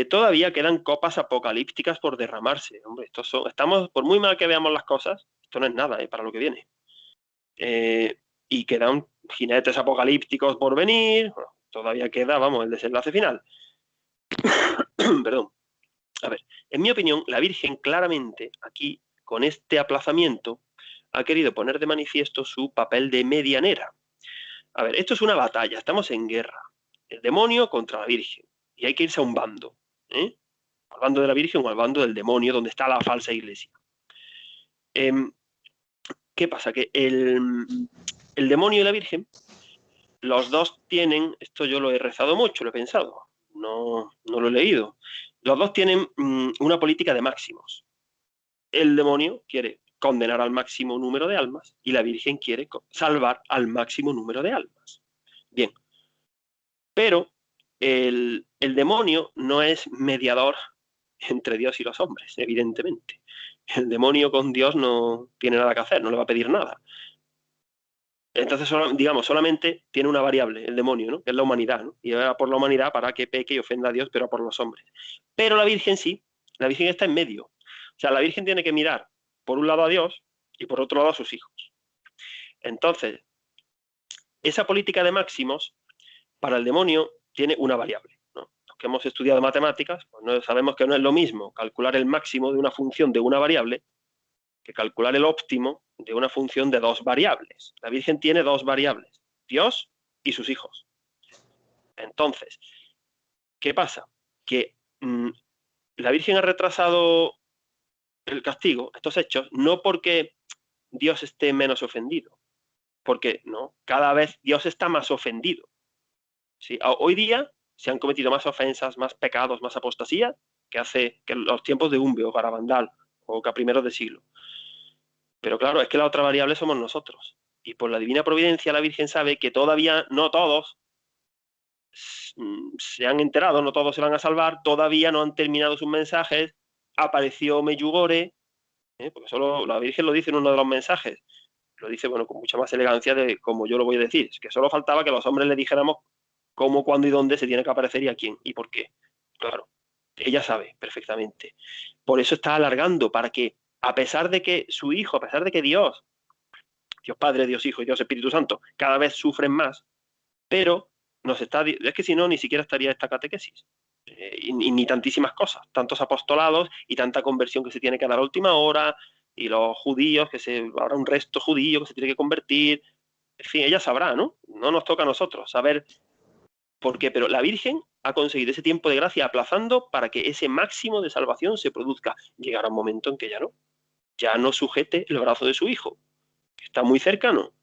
Todavía quedan copas apocalípticas por derramarse. Hombre, estamos, por muy mal que veamos las cosas, esto no es nada para lo que viene. Y quedan jinetes apocalípticos por venir. Bueno, todavía queda, vamos, el desenlace final. Perdón. A ver, en mi opinión, la Virgen claramente aquí, con este aplazamiento, ha querido poner de manifiesto su papel de medianera. A ver, esto es una batalla, estamos en guerra. El demonio contra la Virgen. Y hay que irse a un bando. ¿Eh? Al bando de la Virgen o al bando del demonio, donde está la falsa iglesia. ¿Qué pasa? Que el demonio y la Virgen, los dos tienen, esto yo lo he rezado mucho, lo he pensado, no lo he leído, los dos tienen una política de máximos. El demonio quiere condenar al máximo número de almas y la Virgen quiere salvar al máximo número de almas. Bien, pero el demonio no es mediador entre Dios y los hombres, evidentemente. El demonio con Dios no tiene nada que hacer, no le va a pedir nada. Entonces, digamos, solamente tiene una variable, el demonio, ¿no? Que es la humanidad, ¿no? Y va por la humanidad para que peque y ofenda a Dios, pero por los hombres. Pero la Virgen sí, la Virgen está en medio. O sea, la Virgen tiene que mirar por un lado a Dios y por otro lado a sus hijos. Entonces, esa política de máximos para el demonio tiene una variable, ¿no? Los que hemos estudiado matemáticas, pues no sabemos que no es lo mismo calcular el máximo de una función de una variable que calcular el óptimo de una función de dos variables. La Virgen tiene dos variables, Dios y sus hijos. Entonces, ¿qué pasa? Que la Virgen ha retrasado el castigo, estos hechos, no porque Dios esté menos ofendido, porque no, cada vez Dios está más ofendido. ¿Sí? Hoy día se han cometido más ofensas, más pecados, más apostasía que hace que en los tiempos de Umbe o Garabandal o que a primeros de siglo. Pero claro, es que la otra variable somos nosotros. Y por la divina providencia la Virgen sabe que todavía no todos se han enterado, no todos se van a salvar, todavía no han terminado sus mensajes, apareció Meyugore, porque solo la Virgen lo dice en uno de los mensajes, lo dice bueno con mucha más elegancia de como yo lo voy a decir, es que solo faltaba que los hombres le dijéramos cómo, cuándo y dónde se tiene que aparecer y a quién y por qué. Claro, ella sabe perfectamente. Por eso está alargando, para que a pesar de que su hijo, a pesar de que Dios Padre, Dios Hijo y Dios Espíritu Santo, cada vez sufren más, pero nos está, es que si no, ni siquiera estaría esta catequesis. Y ni tantísimas cosas, tantos apostolados y tanta conversión que se tiene que dar a última hora, y los judíos, habrá un resto judío que se tiene que convertir, en fin, ella sabrá, ¿no? No nos toca a nosotros saber por qué, pero la Virgen ha conseguido ese tiempo de gracia aplazando para que ese máximo de salvación se produzca. Llegará un momento en que ya no sujete el brazo de su hijo, que está muy cercano.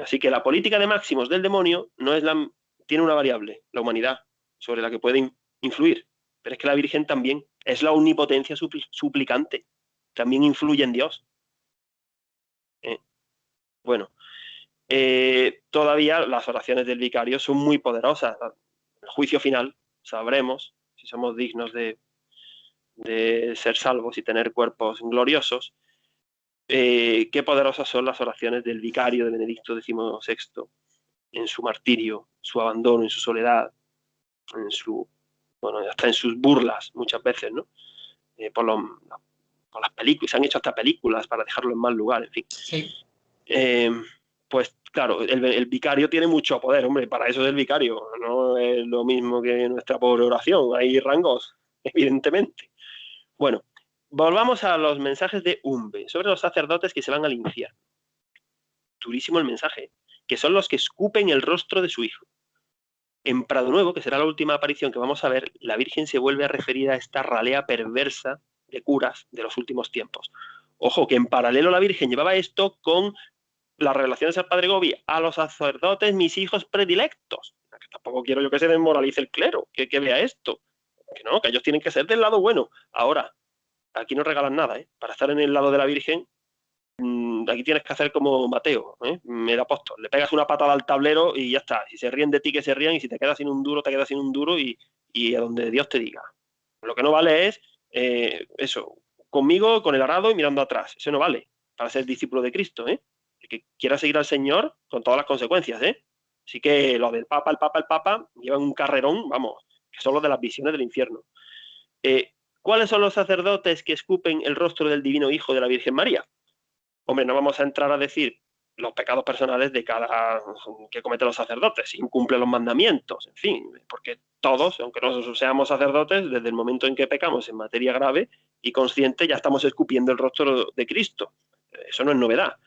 Así que la política de máximos del demonio no es tiene una variable, la humanidad, sobre la que puede influir. Pero es que la Virgen también es la omnipotencia suplicante, también influye en Dios. Bueno, todavía las oraciones del vicario son muy poderosas. El juicio final sabremos si somos dignos de ser salvos y tener cuerpos gloriosos. Qué poderosas son las oraciones del vicario de Benedicto XVI en su martirio, su abandono, en su soledad, hasta en sus burlas muchas veces, ¿no? Por las películas, se han hecho hasta películas para dejarlo en mal lugar, en fin. Sí. Pues claro, el vicario tiene mucho poder, hombre, para eso es el vicario, no es lo mismo que nuestra pobre oración, hay rangos, evidentemente. Bueno, volvamos a los mensajes de Umbe, sobre los sacerdotes que se van al infierno. Durísimo el mensaje, que son los que escupen el rostro de su hijo. En Prado Nuevo, que será la última aparición que vamos a ver, la Virgen se vuelve a referir a esta ralea perversa de curas de los últimos tiempos. Ojo, que en paralelo la Virgen llevaba esto con las relaciones al Padre Gobi, a los sacerdotes, mis hijos predilectos. Que tampoco quiero yo que se desmoralice el clero, que vea esto. Que no, que ellos tienen que ser del lado bueno. Ahora, aquí no regalan nada, ¿eh? Para estar en el lado de la Virgen, aquí tienes que hacer como Mateo, el apóstol. Le pegas una patada al tablero y ya está. Si se ríen de ti, que se rían, y si te quedas sin un duro, te quedas sin un duro y a donde Dios te diga. Lo que no vale es eso, conmigo, con el arado y mirando atrás. Eso no vale para ser discípulo de Cristo, El que quiera seguir al Señor con todas las consecuencias, Así que lo del Papa, el Papa, llevan un carrerón, vamos, que son los de las visiones del infierno. ¿Cuáles son los sacerdotes que escupen el rostro del divino Hijo de la Virgen María? Hombre, no vamos a entrar a decir los pecados personales de cada que cometen los sacerdotes, incumple los mandamientos, en fin, porque todos, aunque no seamos sacerdotes, desde el momento en que pecamos en materia grave y consciente, ya estamos escupiendo el rostro de Cristo. Eso no es novedad.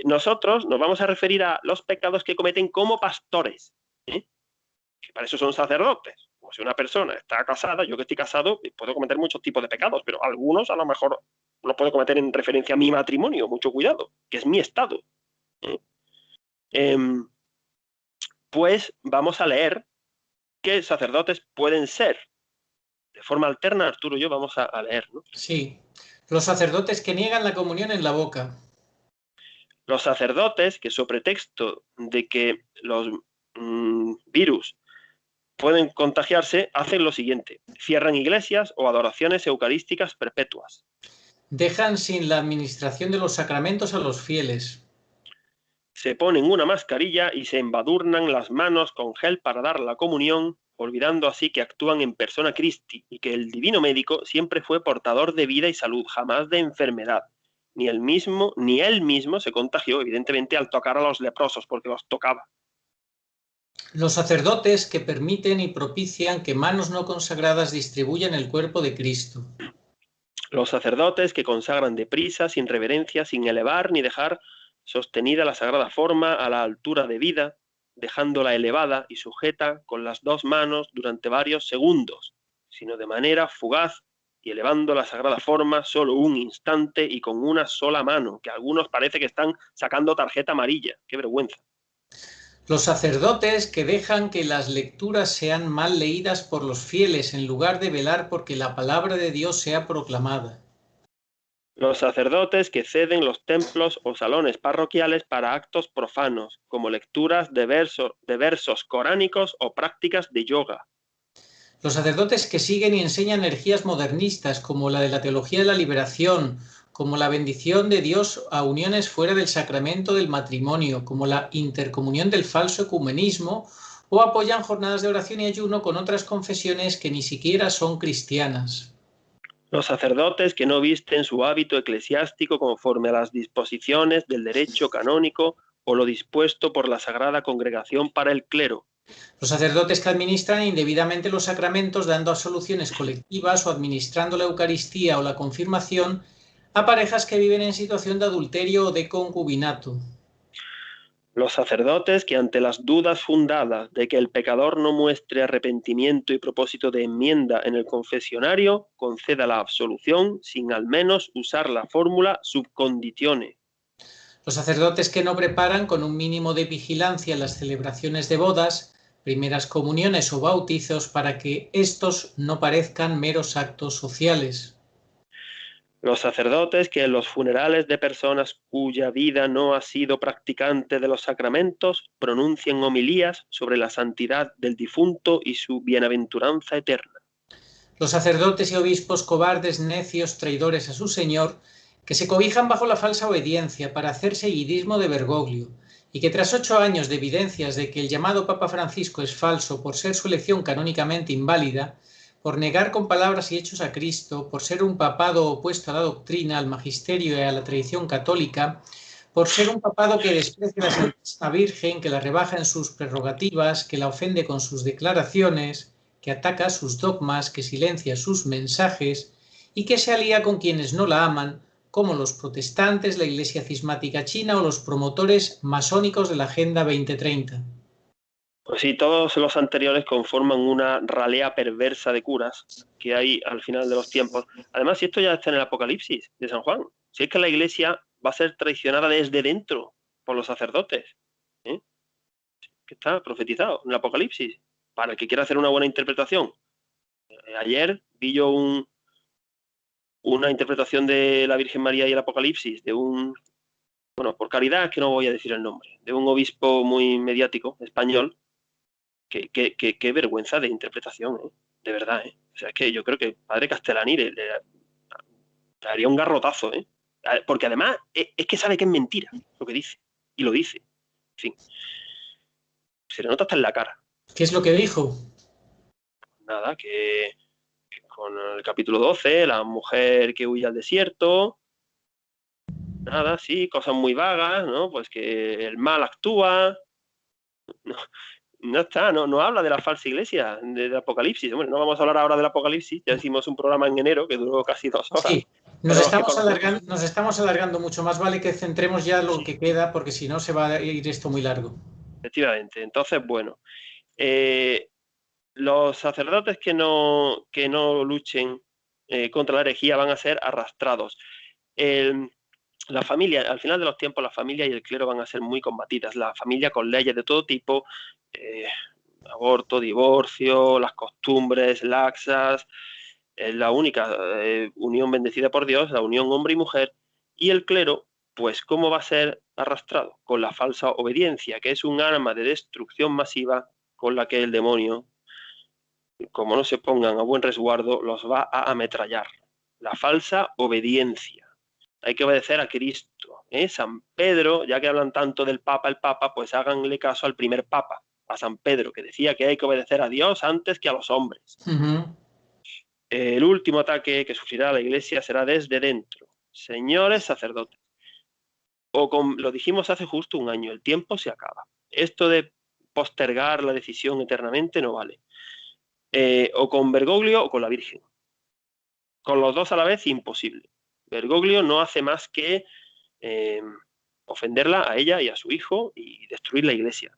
Nosotros nos vamos a referir a los pecados que cometen como pastores, que para eso son sacerdotes. Como si una persona está casada, yo que estoy casado, puedo cometer muchos tipos de pecados, pero algunos a lo mejor los puedo cometer en referencia a mi matrimonio, mucho cuidado, que es mi estado. Pues vamos a leer qué sacerdotes pueden ser. De forma alterna, Arturo y yo vamos a leer, ¿no? Sí, los sacerdotes que niegan la comunión en la boca. Los sacerdotes que, sobre pretexto de que los virus pueden contagiarse, hacen lo siguiente: cierran iglesias o adoraciones eucarísticas perpetuas. Dejan sin la administración de los sacramentos a los fieles. Se ponen una mascarilla y se embadurnan las manos con gel para dar la comunión, olvidando así que actúan en persona Christi y que el divino médico siempre fue portador de vida y salud, jamás de enfermedad. Ni él mismo se contagió, evidentemente, al tocar a los leprosos, porque los tocaba. Los sacerdotes que permiten y propician que manos no consagradas distribuyan el cuerpo de Cristo. Los sacerdotes que consagran deprisa, sin reverencia, sin elevar ni dejar sostenida la sagrada forma a la altura de vida, dejándola elevada y sujeta con las dos manos durante varios segundos, sino de manera fugaz y elevando la sagrada forma solo un instante y con una sola mano, que a algunos parece que están sacando tarjeta amarilla. ¡Qué vergüenza! Los sacerdotes que dejan que las lecturas sean mal leídas por los fieles en lugar de velar porque la palabra de Dios sea proclamada. Los sacerdotes que ceden los templos o salones parroquiales para actos profanos, como lecturas de versos coránicos o prácticas de yoga. Los sacerdotes que siguen y enseñan energías modernistas como la de la teología de la liberación, como la bendición de Dios a uniones fuera del sacramento del matrimonio, como la intercomunión del falso ecumenismo, o apoyan jornadas de oración y ayuno con otras confesiones que ni siquiera son cristianas. Los sacerdotes que no visten su hábito eclesiástico conforme a las disposiciones del derecho canónico o lo dispuesto por la Sagrada Congregación para el clero. Los sacerdotes que administran indebidamente los sacramentos dando absoluciones colectivas o administrando la Eucaristía o la confirmación a parejas que viven en situación de adulterio o de concubinato. Los sacerdotes que, ante las dudas fundadas de que el pecador no muestre arrepentimiento y propósito de enmienda en el confesionario, conceda la absolución sin al menos usar la fórmula sub conditione. Los sacerdotes que no preparan con un mínimo de vigilancia las celebraciones de bodas, primeras comuniones o bautizos para que estos no parezcan meros actos sociales. Los sacerdotes que en los funerales de personas cuya vida no ha sido practicante de los sacramentos pronuncien homilías sobre la santidad del difunto y su bienaventuranza eterna. Los sacerdotes y obispos cobardes, necios, traidores a su Señor, que se cobijan bajo la falsa obediencia para hacer seguidismo de Bergoglio, y que tras 8 años de evidencias de que el llamado Papa Francisco es falso por ser su elección canónicamente inválida, por negar con palabras y hechos a Cristo, por ser un papado opuesto a la doctrina, al magisterio y a la tradición católica, por ser un papado que desprecia a la Santísima Virgen, que la rebaja en sus prerrogativas, que la ofende con sus declaraciones, que ataca sus dogmas, que silencia sus mensajes y que se alía con quienes no la aman, como los protestantes, la Iglesia cismática china o los promotores masónicos de la Agenda 2030. Pues sí, todos los anteriores conforman una ralea perversa de curas que hay al final de los tiempos. Además, si esto ya está en el Apocalipsis de San Juan, si es que la Iglesia va a ser traicionada desde dentro por los sacerdotes, que está profetizado en el Apocalipsis, para el que quiera hacer una buena interpretación. Ayer vi yo una interpretación de la Virgen María y el Apocalipsis de bueno, por caridad que no voy a decir el nombre, de un obispo muy mediático español. Qué vergüenza de interpretación, de verdad. O sea, es que yo creo que el padre Castellani le daría un garrotazo, porque además es que sabe que es mentira lo que dice, y lo dice. En fin, se le nota hasta en la cara. ¿Qué es lo que dijo? Nada, que con el capítulo 12, la mujer que huye al desierto, nada, sí, cosas muy vagas, ¿no? Pues que el mal actúa, ¿no? No está, no habla de la falsa iglesia, del Apocalipsis. Bueno, no vamos a hablar ahora del Apocalipsis, ya hicimos un programa en enero que duró casi 2 horas. Sí, nos estamos alargando mucho. Más vale que centremos ya lo que queda, porque si no se va a ir esto muy largo. Efectivamente. Entonces, bueno, los sacerdotes que no luchen contra la herejía van a ser arrastrados. La familia, al final de los tiempos, la familia y el clero van a ser muy combatidas. La familia con leyes de todo tipo, aborto, divorcio, las costumbres laxas, la única unión bendecida por Dios, la unión hombre y mujer, y el clero, pues ¿cómo va a ser arrastrado? Con la falsa obediencia, que es un arma de destrucción masiva con la que el demonio, como no se pongan a buen resguardo, los va a ametrallar. La falsa obediencia. Hay que obedecer a Cristo. San Pedro, ya que hablan tanto del Papa, el Papa, pues háganle caso al primer Papa, a San Pedro, que decía que hay que obedecer a Dios antes que a los hombres. El último ataque que sufrirá la Iglesia será desde dentro. Señores sacerdotes, lo dijimos hace justo un año, el tiempo se acaba. Esto de postergar la decisión eternamente no vale. O con Bergoglio o con la Virgen. Con los dos a la vez, imposible. Bergoglio no hace más que ofenderla a ella y a su hijo y destruir la Iglesia.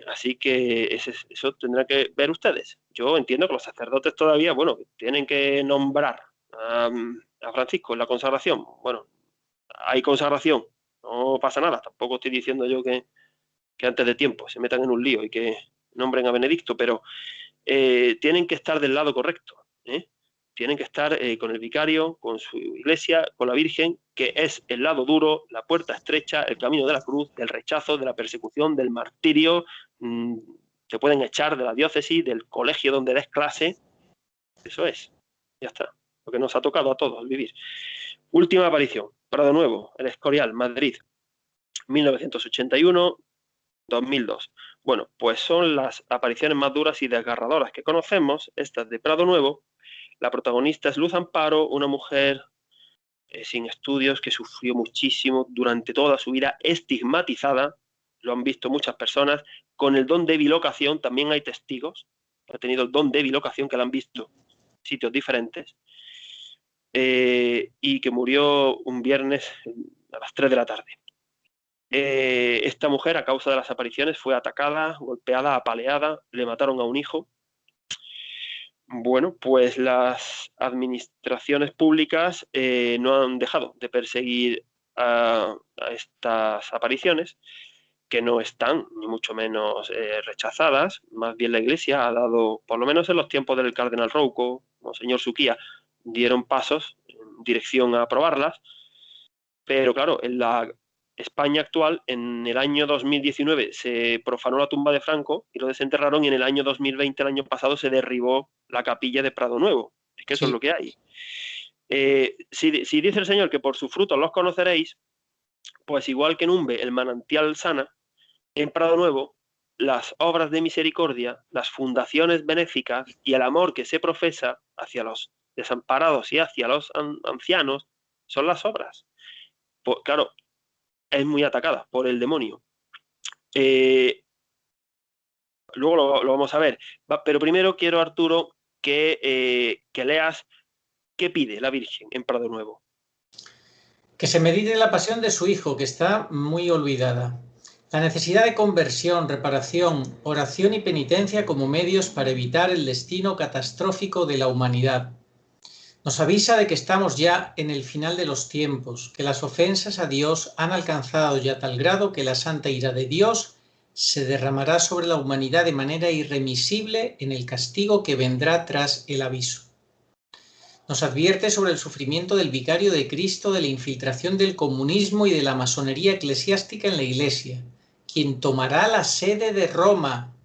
Así que eso tendrán que ver ustedes. Yo entiendo que los sacerdotes todavía, bueno, tienen que nombrar a Francisco en la consagración. Bueno, hay consagración, no pasa nada. Tampoco estoy diciendo yo que antes de tiempo se metan en un lío y que nombren a Benedicto, pero tienen que estar del lado correcto. Tienen que estar con el vicario, con su iglesia, con la Virgen, que es el lado duro, la puerta estrecha, el camino de la cruz, del rechazo, de la persecución, del martirio. Te pueden echar de la diócesis, del colegio donde des clase. Eso es, ya está, lo que nos ha tocado a todos vivir. Última aparición, Prado Nuevo, El Escorial, Madrid, 1981-2002. Bueno, pues son las apariciones más duras y desgarradoras que conocemos, estas de Prado Nuevo. La protagonista es Luz Amparo, una mujer sin estudios que sufrió muchísimo durante toda su vida, estigmatizada, lo han visto muchas personas, con el don de bilocación, también hay testigos, ha tenido el don de bilocación que la han visto en sitios diferentes, y que murió un viernes a las 3 de la tarde. Esta mujer, a causa de las apariciones, fue atacada, golpeada, apaleada, le mataron a un hijo. Bueno, pues las administraciones públicas no han dejado de perseguir a estas apariciones, que no están ni mucho menos rechazadas. Más bien la Iglesia ha dado, por lo menos en los tiempos del cardenal Rouco, Monseñor Suquía, dieron pasos en dirección a aprobarlas, pero claro, en la España actual, en el año 2019 se profanó la tumba de Franco y lo desenterraron, y en el año 2020, el año pasado, se derribó la capilla de Prado Nuevo. Es que eso es lo que hay. Si dice el Señor que por sus frutos los conoceréis, pues igual que en Umbe el manantial sana, en Prado Nuevo las obras de misericordia, las fundaciones benéficas y el amor que se profesa hacia los desamparados y hacia los ancianos son las obras. Pues, claro, es muy atacada por el demonio. Luego lo vamos a ver. Pero primero quiero, Arturo, que leas qué pide la Virgen en Prado Nuevo. Que se medite la pasión de su Hijo, que está muy olvidada. La necesidad de conversión, reparación, oración y penitencia como medios para evitar el destino catastrófico de la humanidad. Nos avisa de que estamos ya en el final de los tiempos, que las ofensas a Dios han alcanzado ya tal grado que la santa ira de Dios se derramará sobre la humanidad de manera irremisible en el castigo que vendrá tras el aviso. Nos advierte sobre el sufrimiento del vicario de Cristo, de la infiltración del comunismo y de la masonería eclesiástica en la Iglesia, quien tomará la sede de Roma.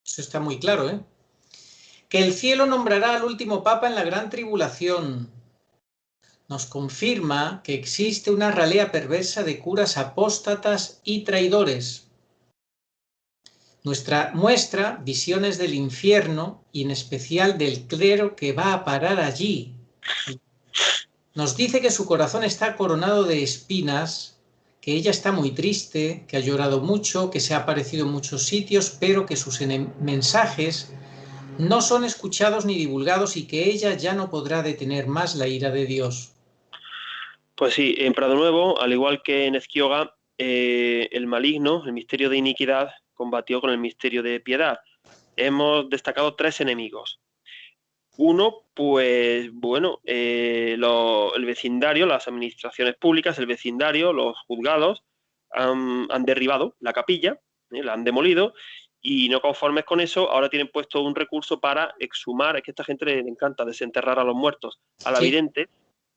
Eso está muy claro, ¿eh? Que el cielo nombrará al último papa en la gran tribulación. Nos confirma que existe una ralea perversa de curas apóstatas y traidores. Muestra visiones del infierno y en especial del clero que va a parar allí. Nos dice que su corazón está coronado de espinas, que ella está muy triste, que ha llorado mucho, que se ha aparecido en muchos sitios, pero que sus mensajes no son escuchados ni divulgados y que ella ya no podrá detener más la ira de Dios. Pues sí, en Prado Nuevo, al igual que en Esquioga, el maligno, el misterio de iniquidad, combatió con el misterio de piedad. Hemos destacado 3 enemigos. Uno, pues bueno, el vecindario, las administraciones públicas, el vecindario, los juzgados, han derribado la capilla, la han demolido, y no conformes con eso, ahora tienen puesto un recurso para exhumar. Es que a esta gente le encanta desenterrar a los muertos. A la vidente,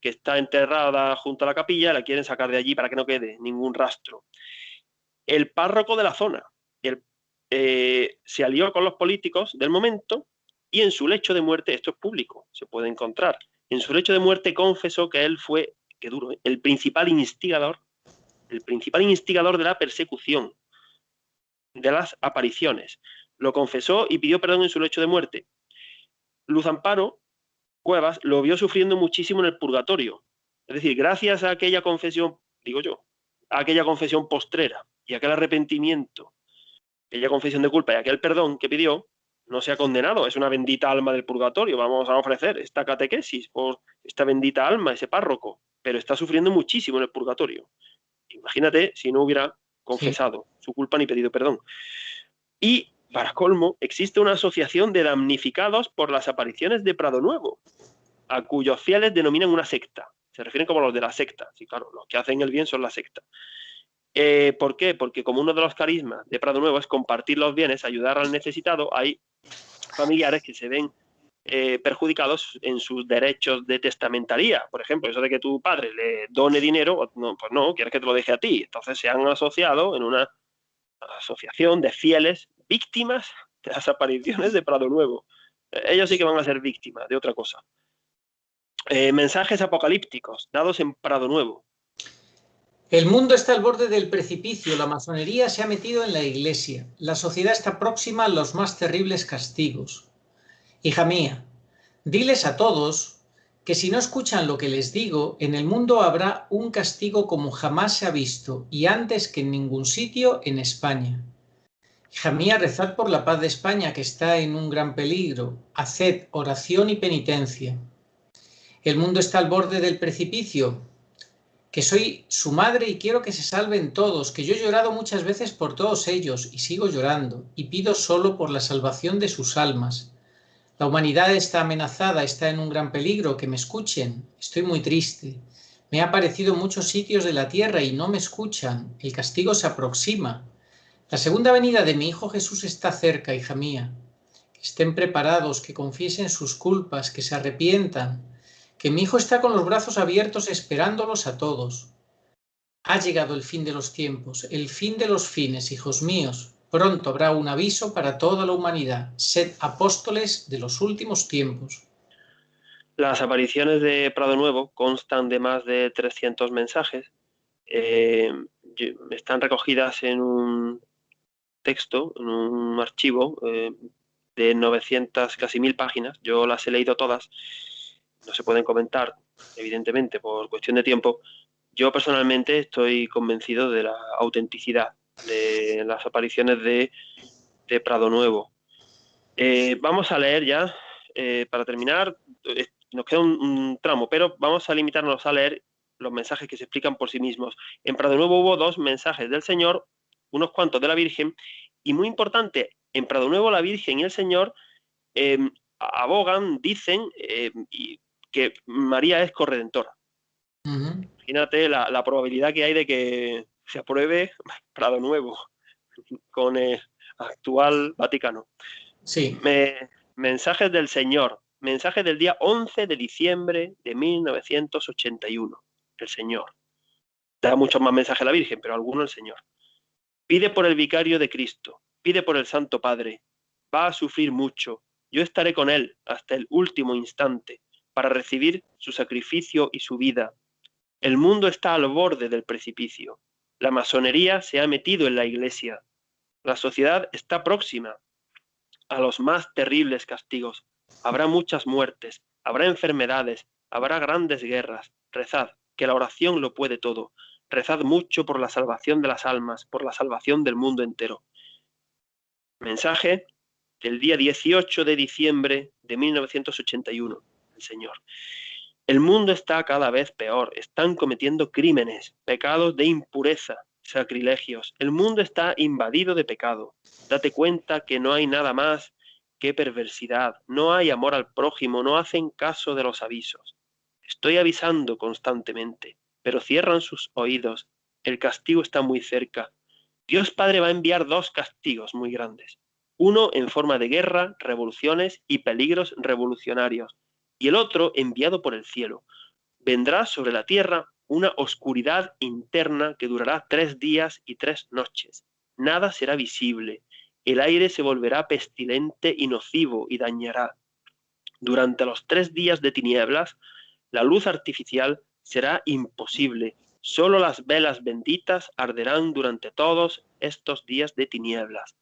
que está enterrada junto a la capilla, la quieren sacar de allí para que no quede ningún rastro. El párroco de la zona se alió con los políticos del momento y en su lecho de muerte, esto es público, se puede encontrar, en su lecho de muerte confesó que él fue, qué duro, el principal instigador de la persecución, de las apariciones. Lo confesó y pidió perdón en su lecho de muerte. Luz Amparo Cuevas lo vio sufriendo muchísimo en el purgatorio. Es decir, gracias a aquella confesión, digo yo, a aquella confesión postrera y aquel arrepentimiento, aquella confesión de culpa y aquel perdón que pidió, no se ha condenado. Es una bendita alma del purgatorio. Vamos a ofrecer esta catequesis por esta bendita alma, ese párroco, pero está sufriendo muchísimo en el purgatorio. Imagínate si no hubiera confesado su culpa ni pedido perdón. Y, para colmo, existe una asociación de damnificados por las apariciones de Prado Nuevo, a cuyos fieles denominan una secta. Se refieren como los de la secta. Sí, claro, los que hacen el bien son la secta. ¿Por qué? Porque como uno de los carismas de Prado Nuevo es compartir los bienes, ayudar al necesitado, hay familiares que se ven perjudicados en sus derechos de testamentaría. Por ejemplo, eso de que tu padre le done dinero, no, pues no, quieres que te lo deje a ti. Entonces se han asociado en una asociación de fieles víctimas de las apariciones de Prado Nuevo. Ellos sí que van a ser víctimas de otra cosa. Mensajes apocalípticos dados en Prado Nuevo. El mundo está al borde del precipicio, la masonería se ha metido en la iglesia, la sociedad está próxima a los más terribles castigos. Hija mía, diles a todos que si no escuchan lo que les digo, en el mundo habrá un castigo como jamás se ha visto y antes que en ningún sitio en España. Hija mía, rezad por la paz de España que está en un gran peligro, haced oración y penitencia. El mundo está al borde del precipicio, que soy su madre y quiero que se salven todos, que yo he llorado muchas veces por todos ellos y sigo llorando, y pido solo por la salvación de sus almas. La humanidad está amenazada, está en un gran peligro, que me escuchen, estoy muy triste. Me ha aparecido en muchos sitios de la tierra y no me escuchan, el castigo se aproxima. La segunda venida de mi Hijo Jesús está cerca, hija mía. Que estén preparados, que confiesen sus culpas, que se arrepientan, que mi Hijo está con los brazos abiertos esperándolos a todos. Ha llegado el fin de los tiempos, el fin de los fines, hijos míos. Pronto habrá un aviso para toda la humanidad. Sed apóstoles de los últimos tiempos. Las apariciones de Prado Nuevo constan de más de 300 mensajes. Están recogidas en un texto, en un archivo de 900, casi 1000 páginas. Yo las he leído todas. No se pueden comentar, evidentemente, por cuestión de tiempo. Yo personalmente estoy convencido de la autenticidad de las apariciones de Prado Nuevo. Vamos a leer ya, para terminar, nos queda un tramo, pero vamos a limitarnos a leer los mensajes que se explican por sí mismos. En Prado Nuevo hubo 2 mensajes del Señor, unos cuantos de la Virgen, y muy importante, en Prado Nuevo la Virgen y el Señor abogan, dicen que María es corredentora. Imagínate la probabilidad que hay de que se apruebe Prado Nuevo con el actual Vaticano. Sí. Mensajes del Señor. Mensaje del día 11 de diciembre de 1981. El Señor. Da muchos más mensajes a la Virgen, pero algunos el Señor. Pide por el vicario de Cristo. Pide por el Santo Padre. Va a sufrir mucho. Yo estaré con él hasta el último instante para recibir su sacrificio y su vida. El mundo está al borde del precipicio. La masonería se ha metido en la iglesia. La sociedad está próxima a los más terribles castigos. Habrá muchas muertes, habrá enfermedades, habrá grandes guerras. Rezad, que la oración lo puede todo. rezad mucho por la salvación de las almas, por la salvación del mundo entero. Mensaje del día 18 de diciembre de 1981. El Señor. El mundo está cada vez peor. Están cometiendo crímenes, pecados de impureza, sacrilegios. El mundo está invadido de pecado. Date cuenta que no hay nada más que perversidad. No hay amor al prójimo. No hacen caso de los avisos. Estoy avisando constantemente, pero cierran sus oídos. El castigo está muy cerca. Dios Padre va a enviar 2 castigos muy grandes. Uno en forma de guerra, revoluciones y peligros revolucionarios, y el otro enviado por el cielo. Vendrá sobre la tierra una oscuridad interna que durará 3 días y 3 noches. Nada será visible. El aire se volverá pestilente y nocivo y dañará. Durante los 3 días de tinieblas, la luz artificial será imposible. Solo las velas benditas arderán durante todos estos días de tinieblas.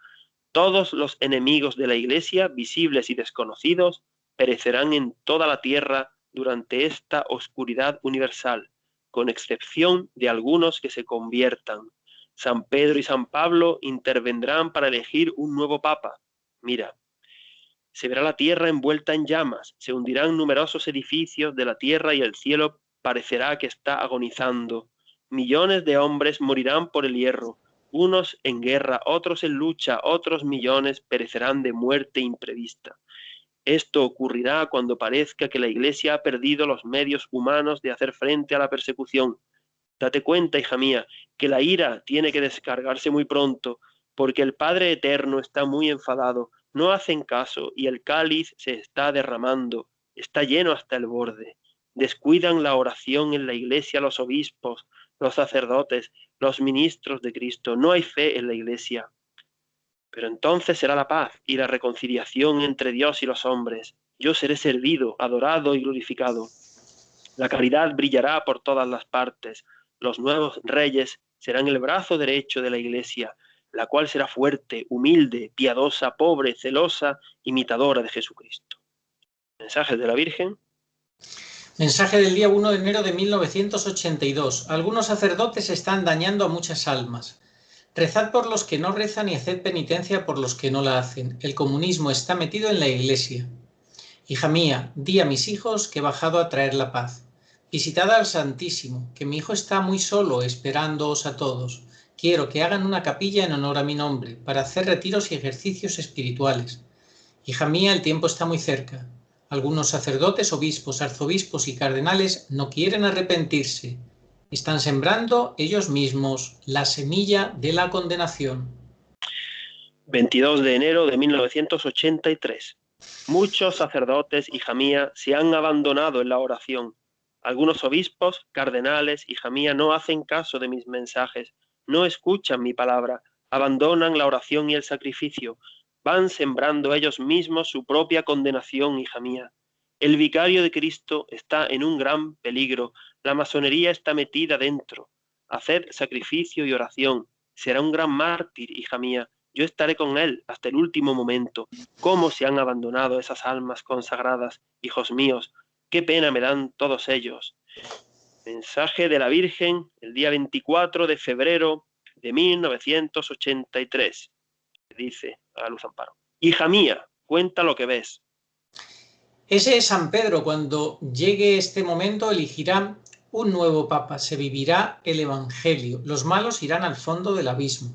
Todos los enemigos de la Iglesia, visibles y desconocidos, perecerán en toda la tierra durante esta oscuridad universal, con excepción de algunos que se conviertan. San Pedro y San Pablo intervendrán para elegir un nuevo papa. Mira, se verá la tierra envuelta en llamas, se hundirán numerosos edificios de la tierra y el cielo parecerá que está agonizando. Millones de hombres morirán por el hierro, unos en guerra, otros en lucha, otros millones perecerán de muerte imprevista. Esto ocurrirá cuando parezca que la Iglesia ha perdido los medios humanos de hacer frente a la persecución. Date cuenta, hija mía, que la ira tiene que descargarse muy pronto, porque el Padre Eterno está muy enfadado. No hacen caso y el cáliz se está derramando, está lleno hasta el borde. Descuidan la oración en la Iglesia los obispos, los sacerdotes, los ministros de Cristo. No hay fe en la Iglesia. Pero entonces será la paz y la reconciliación entre Dios y los hombres. Yo seré servido, adorado y glorificado. La caridad brillará por todas las partes. Los nuevos reyes serán el brazo derecho de la Iglesia, la cual será fuerte, humilde, piadosa, pobre, celosa, imitadora de Jesucristo. Mensaje de la Virgen. Mensaje del día 1 de enero de 1982. Algunos sacerdotes están dañando a muchas almas. Rezad por los que no rezan y haced penitencia por los que no la hacen. El comunismo está metido en la Iglesia. Hija mía, di a mis hijos que he bajado a traer la paz. Visitad al Santísimo, que mi hijo está muy solo esperándoos a todos. Quiero que hagan una capilla en honor a mi nombre, para hacer retiros y ejercicios espirituales. Hija mía, el tiempo está muy cerca. Algunos sacerdotes, obispos, arzobispos y cardenales no quieren arrepentirse. Están sembrando ellos mismos la semilla de la condenación. 22 de enero de 1983. Muchos sacerdotes, hija mía, se han abandonado en la oración. Algunos obispos, cardenales, hija mía, no hacen caso de mis mensajes, no escuchan mi palabra, abandonan la oración y el sacrificio, van sembrando ellos mismos su propia condenación, hija mía. El vicario de Cristo está en un gran peligro, la masonería está metida dentro. Haced sacrificio y oración, será un gran mártir, hija mía. Yo estaré con él hasta el último momento. ¿Cómo se han abandonado esas almas consagradas, hijos míos? Qué pena me dan todos ellos. Mensaje de la Virgen el día 24 de febrero de 1983. Dice a Luz Amparo: hija mía, cuenta lo que ves. Ese es San Pedro. Cuando llegue este momento elegirá un nuevo papa. Se vivirá el Evangelio. Los malos irán al fondo del abismo.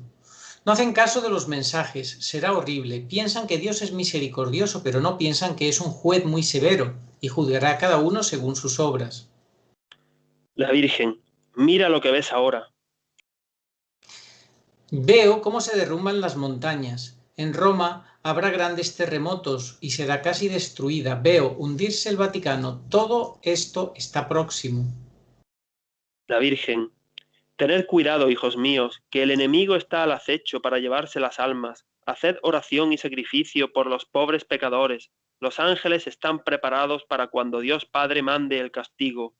No hacen caso de los mensajes, será horrible. Piensan que Dios es misericordioso, pero no piensan que es un juez muy severo y juzgará a cada uno según sus obras. La Virgen: mira lo que ves ahora. Veo cómo se derrumban las montañas. En Roma habrá grandes terremotos y será casi destruida. Veo hundirse el Vaticano. Todo esto está próximo. La Virgen: tened cuidado, hijos míos, que el enemigo está al acecho para llevarse las almas. Haced oración y sacrificio por los pobres pecadores. Los ángeles están preparados para cuando Dios Padre mande el castigo.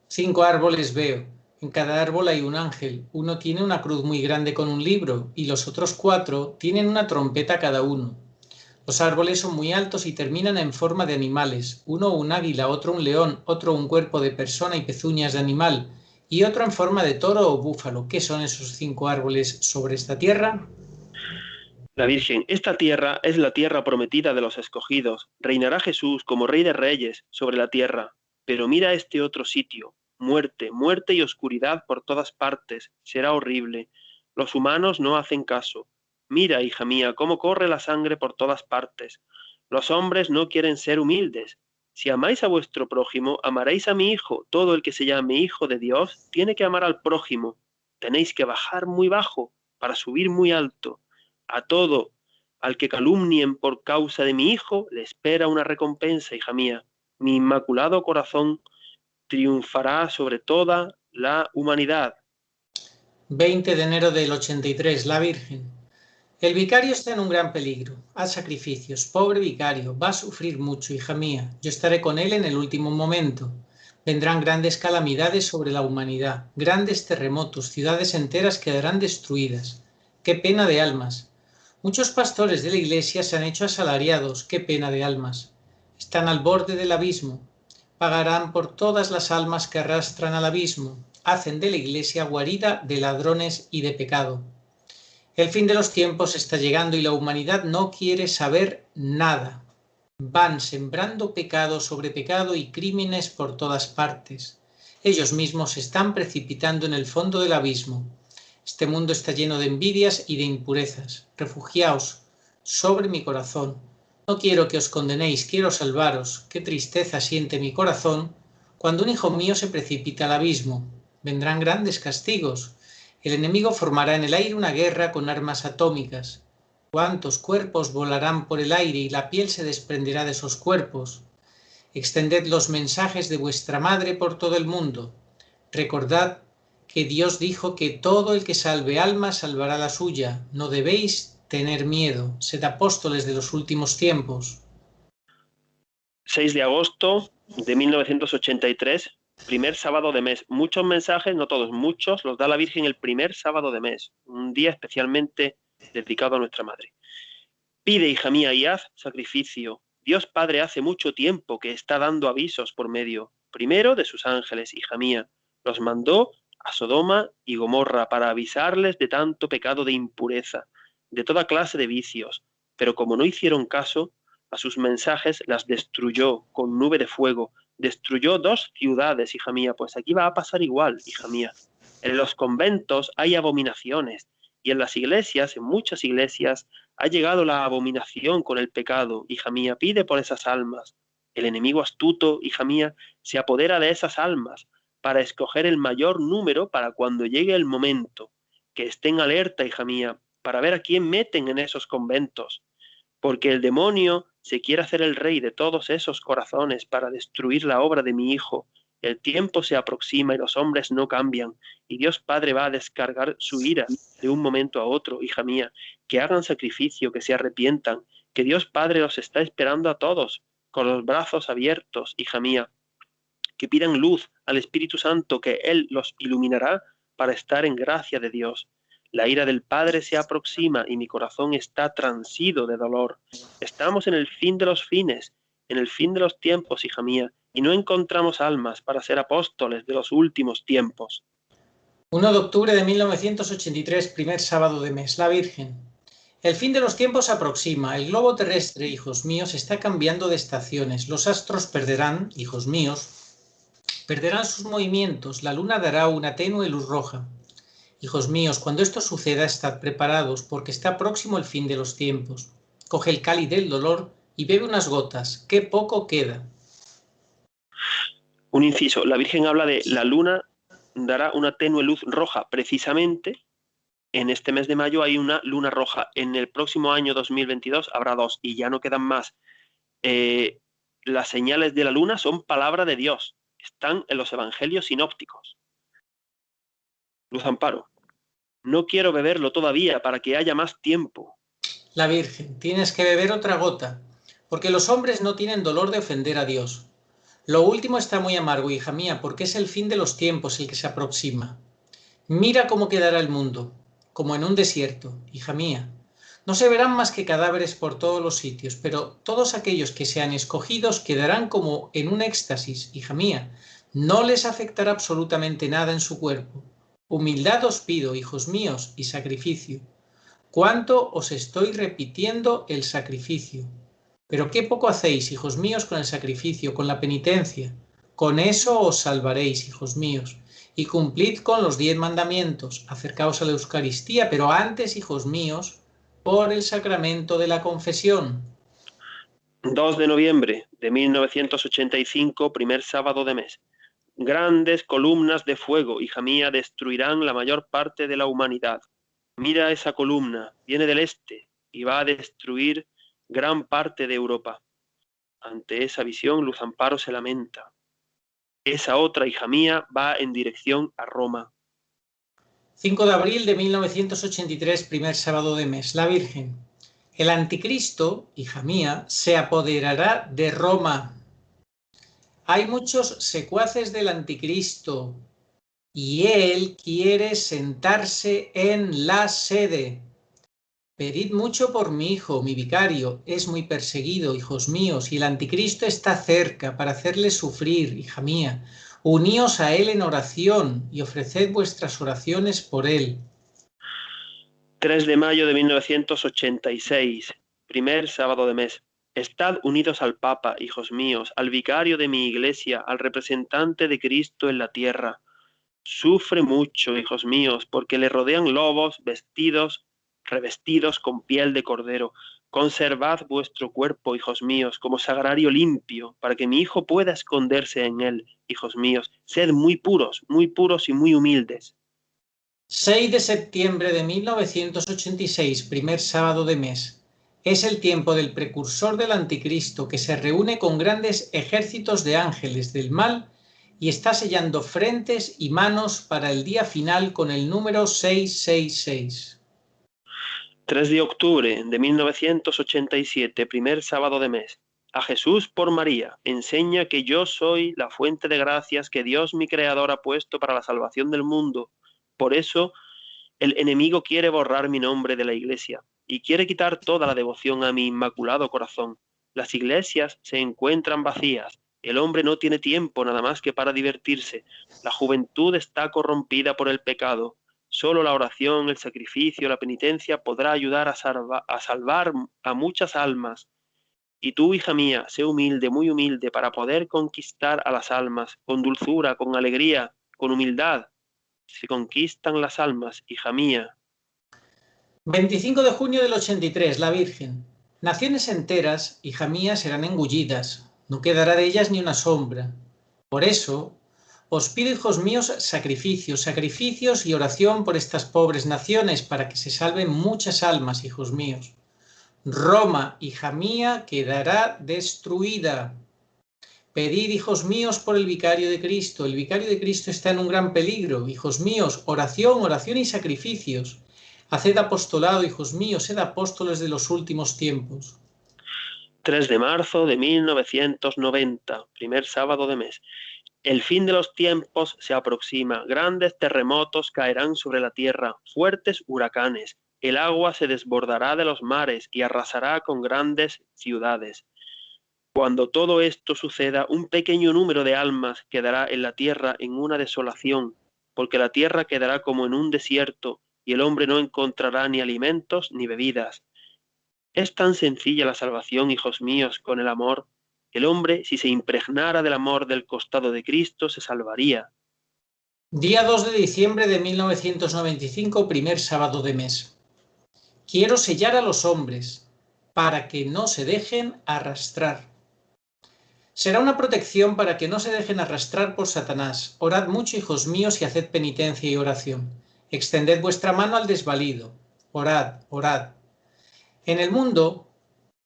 5 árboles veo. En cada árbol hay un ángel. Uno tiene una cruz muy grande con un libro y los otros 4 tienen una trompeta cada uno. Los árboles son muy altos y terminan en forma de animales. Uno un águila, otro un león, otro un cuerpo de persona y pezuñas de animal. y otro en forma de toro o búfalo. ¿Qué son esos 5 árboles sobre esta tierra? La Virgen, esta tierra es la tierra prometida de los escogidos. Reinará Jesús como Rey de Reyes sobre la tierra. Pero mira este otro sitio. Muerte, muerte y oscuridad por todas partes. Será horrible. Los humanos no hacen caso. Mira, hija mía, cómo corre la sangre por todas partes. Los hombres no quieren ser humildes. Si amáis a vuestro prójimo, amaréis a mi hijo. Todo el que se llame hijo de Dios tiene que amar al prójimo. Tenéis que bajar muy bajo para subir muy alto. A todo al que calumnien por causa de mi hijo, le espera una recompensa, hija mía. Mi inmaculado corazón triunfará sobre toda la humanidad. 20 de enero del 83, la Virgen. El vicario está en un gran peligro. Haz sacrificios. Pobre vicario, va a sufrir mucho, hija mía. Yo estaré con él en el último momento. Vendrán grandes calamidades sobre la humanidad, grandes terremotos, ciudades enteras quedarán destruidas. ¡Qué pena de almas! Muchos pastores de la Iglesia se han hecho asalariados. ¡Qué pena de almas! Están al borde del abismo. Pagarán por todas las almas que arrastran al abismo. Hacen de la Iglesia guarida de ladrones y de pecado. El fin de los tiempos está llegando y la humanidad no quiere saber nada. Van sembrando pecado sobre pecado y crímenes por todas partes. Ellos mismos se están precipitando en el fondo del abismo. Este mundo está lleno de envidias y de impurezas. Refugiaos sobre mi corazón. No quiero que os condenéis, quiero salvaros. Qué tristeza siente mi corazón cuando un hijo mío se precipita al abismo. Vendrán grandes castigos. El enemigo formará en el aire una guerra con armas atómicas. ¿Cuántos cuerpos volarán por el aire y la piel se desprenderá de esos cuerpos? Extended los mensajes de vuestra madre por todo el mundo. Recordad que Dios dijo que todo el que salve alma salvará la suya. No debéis tener miedo. Sed apóstoles de los últimos tiempos. 6 de agosto de 1983, primer sábado de mes. Muchos mensajes, no todos, muchos, los da la Virgen el primer sábado de mes, un día especialmente dedicado a nuestra madre. Pide, hija mía, y haz sacrificio. Dios Padre hace mucho tiempo que está dando avisos por medio, primero de sus ángeles, hija mía. Los mandó a Sodoma y Gomorra para avisarles de tanto pecado de impureza, de toda clase de vicios, pero como no hicieron caso a sus mensajes, las destruyó con nube de fuego, destruyó 2 ciudades, hija mía, pues aquí va a pasar igual, hija mía. En los conventos hay abominaciones, y en las iglesias, en muchas iglesias, ha llegado la abominación con el pecado, hija mía, pide por esas almas. El enemigo astuto, hija mía, se apodera de esas almas para escoger el mayor número para cuando llegue el momento. Que estén alerta, hija mía, para ver a quién meten en esos conventos. Porque el demonio se quiere hacer el rey de todos esos corazones para destruir la obra de mi hijo. El tiempo se aproxima y los hombres no cambian, y Dios Padre va a descargar su ira de un momento a otro, hija mía. Que hagan sacrificio, que se arrepientan, que Dios Padre los está esperando a todos, con los brazos abiertos, hija mía. Que pidan luz al Espíritu Santo, que Él los iluminará para estar en gracia de Dios. La ira del Padre se aproxima y mi corazón está transido de dolor. Estamos en el fin de los fines, en el fin de los tiempos, hija mía, y no encontramos almas para ser apóstoles de los últimos tiempos. 1 de octubre de 1983, primer sábado de mes, la Virgen. El fin de los tiempos se aproxima. El globo terrestre, hijos míos, está cambiando de estaciones. Los astros perderán, hijos míos, perderán sus movimientos. La luna dará una tenue luz roja. Hijos míos, cuando esto suceda, estad preparados, porque está próximo el fin de los tiempos. Coge el cáliz del dolor y bebe unas gotas. ¡Qué poco queda! Un inciso, la Virgen habla de la luna dará una tenue luz roja. Precisamente en este mes de mayo hay una luna roja. En el próximo año 2022 habrá 2 y ya no quedan más. Las señales de la luna son palabra de Dios. Están en los evangelios sinópticos. Luz Amparo. No quiero beberlo todavía para que haya más tiempo. La Virgen, tienes que beber otra gota, porque los hombres no tienen dolor de ofender a Dios. Lo último está muy amargo, hija mía, porque es el fin de los tiempos el que se aproxima. Mira cómo quedará el mundo, como en un desierto, hija mía. No se verán más que cadáveres por todos los sitios, pero todos aquellos que sean escogidos quedarán como en un éxtasis, hija mía. No les afectará absolutamente nada en su cuerpo. Humildad os pido, hijos míos, y sacrificio. ¿Cuánto os estoy repitiendo el sacrificio? Pero qué poco hacéis, hijos míos, con el sacrificio, con la penitencia. Con eso os salvaréis, hijos míos. Y cumplid con los 10 mandamientos. Acercaos a la Eucaristía, pero antes, hijos míos, por el sacramento de la confesión. 2 de noviembre de 1985, primer sábado de mes. Grandes columnas de fuego, hija mía, destruirán la mayor parte de la humanidad. Mira esa columna, viene del este y va a destruir gran parte de Europa. Ante esa visión, Luz Amparo se lamenta. Esa otra, hija mía, va en dirección a Roma. 5 de abril de 1983, primer sábado de mes. La Virgen. El anticristo, hija mía, se apoderará de Roma. Hay muchos secuaces del anticristo y él quiere sentarse en la sede. Pedid mucho por mi hijo, mi vicario, es muy perseguido, hijos míos, y el anticristo está cerca para hacerle sufrir, hija mía. Uníos a él en oración y ofreced vuestras oraciones por él. 3 de mayo de 1986, primer sábado de mes. Estad unidos al Papa, hijos míos, al vicario de mi iglesia, al representante de Cristo en la tierra. Sufre mucho, hijos míos, porque le rodean lobos revestidos con piel de cordero. Conservad vuestro cuerpo, hijos míos, como sagrario limpio, para que mi hijo pueda esconderse en él, hijos míos. Sed muy puros y muy humildes. 6 de septiembre de 1986, primer sábado de mes. Es el tiempo del precursor del anticristo que se reúne con grandes ejércitos de ángeles del mal y está sellando frentes y manos para el día final con el número 666. 3 de octubre de 1987, primer sábado de mes. A Jesús por María, enseña que yo soy la fuente de gracias que Dios mi Creador ha puesto para la salvación del mundo. Por eso, el enemigo quiere borrar mi nombre de la iglesia y quiere quitar toda la devoción a mi inmaculado corazón. Las iglesias se encuentran vacías. El hombre no tiene tiempo nada más que para divertirse. La juventud está corrompida por el pecado. Solo la oración, el sacrificio, la penitencia podrá ayudar a salvar a muchas almas. Y tú, hija mía, sé humilde, muy humilde, para poder conquistar a las almas, con dulzura, con alegría, con humildad. Se conquistan las almas, hija mía. 25 de junio del 83, la Virgen. Naciones enteras, hija mía, serán engullidas, no quedará de ellas ni una sombra. Por eso, os pido, hijos míos, sacrificios y oración por estas pobres naciones, para que se salven muchas almas, hijos míos. Roma, hija mía, quedará destruida. Pedid, hijos míos, por el vicario de Cristo. El vicario de Cristo está en un gran peligro. Hijos míos, oración y sacrificios. Haced apostolado, hijos míos, sed apóstoles de los últimos tiempos. 3 de marzo de 1990, primer sábado de mes. El fin de los tiempos se aproxima. Grandes terremotos caerán sobre la tierra, fuertes huracanes. El agua se desbordará de los mares y arrasará con grandes ciudades. Cuando todo esto suceda, un pequeño número de almas quedará en la tierra en una desolación, porque la tierra quedará como en un desierto y el hombre no encontrará ni alimentos ni bebidas. Es tan sencilla la salvación, hijos míos, con el amor. El hombre, si se impregnara del amor del costado de Cristo, se salvaría. Día 2 de diciembre de 1995, primer sábado de mes. Quiero sellar a los hombres, para que no se dejen arrastrar. Será una protección para que no se dejen arrastrar por Satanás. Orad mucho, hijos míos, y haced penitencia y oración. Extended vuestra mano al desvalido. Orad, orad. En el mundo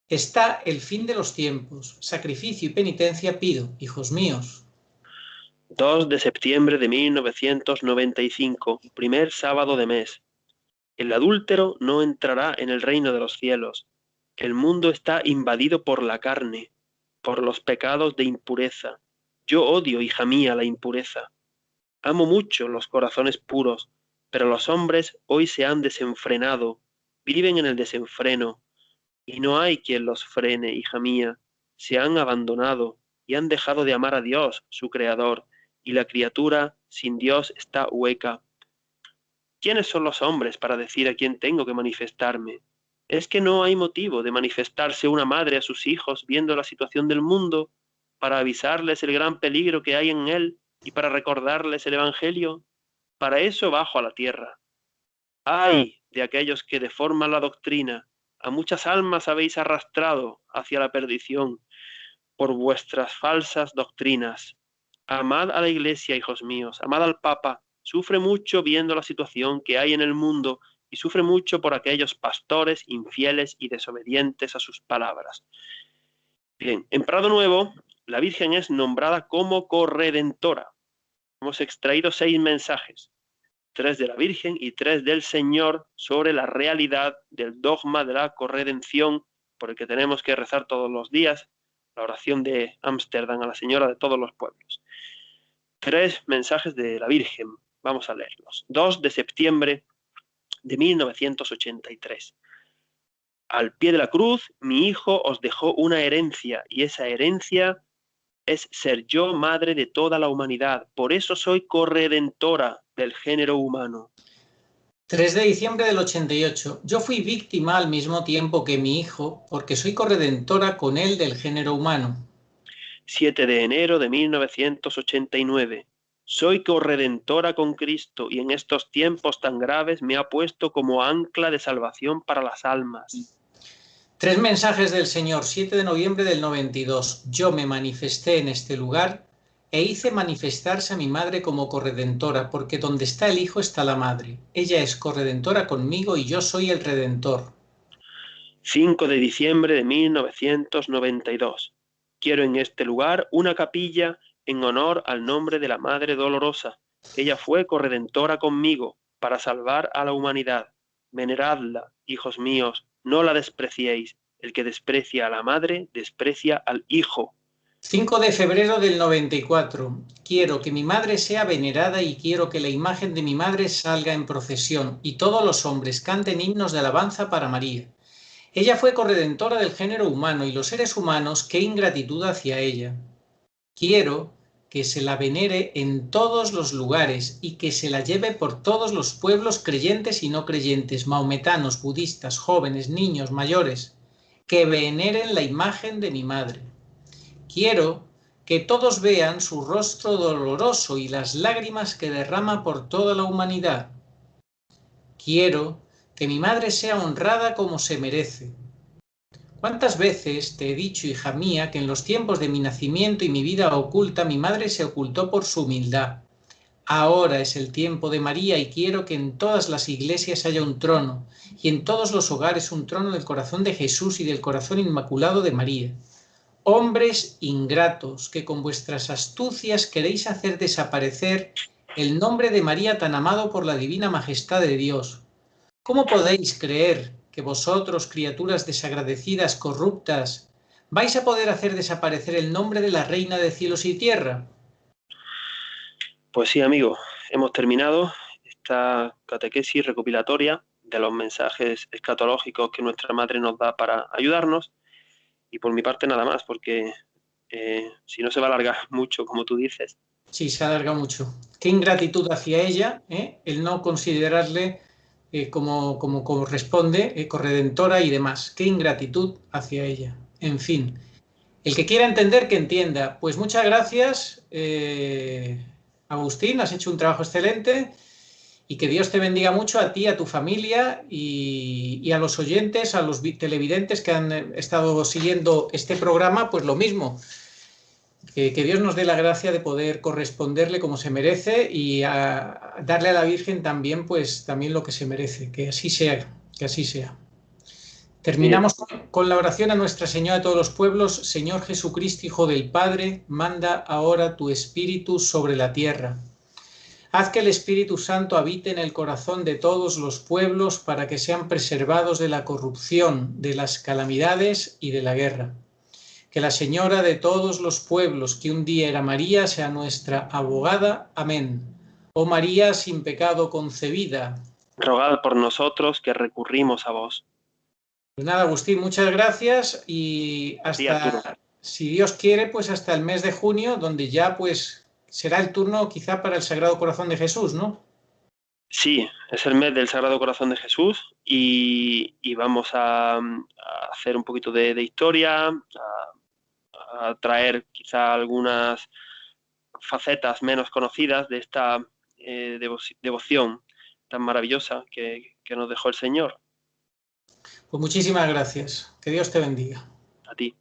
está el fin de los tiempos. Sacrificio y penitencia pido, hijos míos. 2 de septiembre de 1995, primer sábado de mes. El adúltero no entrará en el reino de los cielos. El mundo está invadido por la carne, por los pecados de impureza. Yo odio, hija mía, la impureza. Amo mucho los corazones puros, pero los hombres hoy se han desenfrenado, viven en el desenfreno, y no hay quien los frene, hija mía. Se han abandonado y han dejado de amar a Dios, su Creador, y la criatura sin Dios está hueca. ¿Quiénes son los hombres para decir a quién tengo que manifestarme? ¿Es que no hay motivo de manifestarse una madre a sus hijos viendo la situación del mundo, para avisarles el gran peligro que hay en él y para recordarles el Evangelio? Para eso bajo a la tierra. ¡Ay de aquellos que deforman la doctrina! A muchas almas habéis arrastrado hacia la perdición por vuestras falsas doctrinas. Amad a la Iglesia, hijos míos, amad al Papa. Sufre mucho viendo la situación que hay en el mundo y sufre mucho por aquellos pastores infieles y desobedientes a sus palabras. Bien, en Prado Nuevo, la Virgen es nombrada como corredentora. Hemos extraído 6 mensajes, 3 de la Virgen y 3 del Señor, sobre la realidad del dogma de la corredención, por el que tenemos que rezar todos los días, la oración de Ámsterdam a la Señora de todos los pueblos. 3 mensajes de la Virgen, vamos a leerlos. 2 de septiembre de 1983. Al pie de la cruz, mi hijo os dejó una herencia, y esa herencia es ser yo madre de toda la humanidad. Por eso soy corredentora del género humano. 3 de diciembre del 88. Yo fui víctima al mismo tiempo que mi hijo, porque soy corredentora con él del género humano. 7 de enero de 1989. Soy corredentora con Cristo, y en estos tiempos tan graves me ha puesto como ancla de salvación para las almas. 3 mensajes del Señor, 7 de noviembre del 92. Yo me manifesté en este lugar e hice manifestarse a mi madre como corredentora, porque donde está el Hijo está la madre. Ella es corredentora conmigo y yo soy el Redentor. 5 de diciembre de 1992. Quiero en este lugar una capilla en honor al nombre de la Madre Dolorosa. Ella fue corredentora conmigo para salvar a la humanidad. Veneradla, hijos míos, no la despreciéis. El que desprecia a la Madre, desprecia al Hijo. 5 de febrero del 94. Quiero que mi madre sea venerada y quiero que la imagen de mi madre salga en procesión y todos los hombres canten himnos de alabanza para María. Ella fue corredentora del género humano y los seres humanos, qué ingratitud hacia ella. Quiero que se la venere en todos los lugares y que se la lleve por todos los pueblos creyentes y no creyentes, maometanos, budistas, jóvenes, niños, mayores, que veneren la imagen de mi madre. Quiero que todos vean su rostro doloroso y las lágrimas que derrama por toda la humanidad. Quiero que mi madre sea honrada como se merece. ¿Cuántas veces te he dicho, hija mía, que en los tiempos de mi nacimiento y mi vida oculta, mi madre se ocultó por su humildad? Ahora es el tiempo de María y quiero que en todas las iglesias haya un trono y en todos los hogares un trono del corazón de Jesús y del corazón inmaculado de María. Hombres ingratos, que con vuestras astucias queréis hacer desaparecer el nombre de María tan amado por la divina majestad de Dios. ¿Cómo podéis creer que vosotros, criaturas desagradecidas, corruptas, vais a poder hacer desaparecer el nombre de la Reina de cielos y tierra? Pues sí, amigo, hemos terminado esta catequesis recopilatoria de los mensajes escatológicos que nuestra Madre nos da para ayudarnos. Y por mi parte nada más, porque si no se va a alargar mucho, como tú dices. Sí, se alarga mucho. Qué ingratitud hacia ella, el no considerarle como corresponde, corredentora y demás. Qué ingratitud hacia ella. En fin, el que quiera entender, que entienda. Pues muchas gracias, Agustín, has hecho un trabajo excelente. Y que Dios te bendiga mucho a ti, a tu familia y a los oyentes, a los televidentes que han estado siguiendo este programa, pues lo mismo. Que Dios nos dé la gracia de poder corresponderle como se merece y darle a la Virgen también, pues también lo que se merece. Que así sea, que así sea. Terminamos con la oración a Nuestra Señora de todos los pueblos. Señor Jesucristo, Hijo del Padre, manda ahora tu Espíritu sobre la tierra. Haz que el Espíritu Santo habite en el corazón de todos los pueblos para que sean preservados de la corrupción, de las calamidades y de la guerra. Que la Señora de todos los pueblos, que un día era María, sea nuestra abogada. Amén. Oh María, sin pecado concebida, rogad por nosotros que recurrimos a vos. Pues nada, Agustín, muchas gracias y hasta, si Dios quiere, pues hasta el mes de junio, donde ya pues será el turno quizá para el Sagrado Corazón de Jesús, ¿no? Sí, es el mes del Sagrado Corazón de Jesús y vamos a hacer un poquito de historia, a traer quizá algunas facetas menos conocidas de esta devoción tan maravillosa que nos dejó el Señor. Pues muchísimas gracias. Que Dios te bendiga. A ti.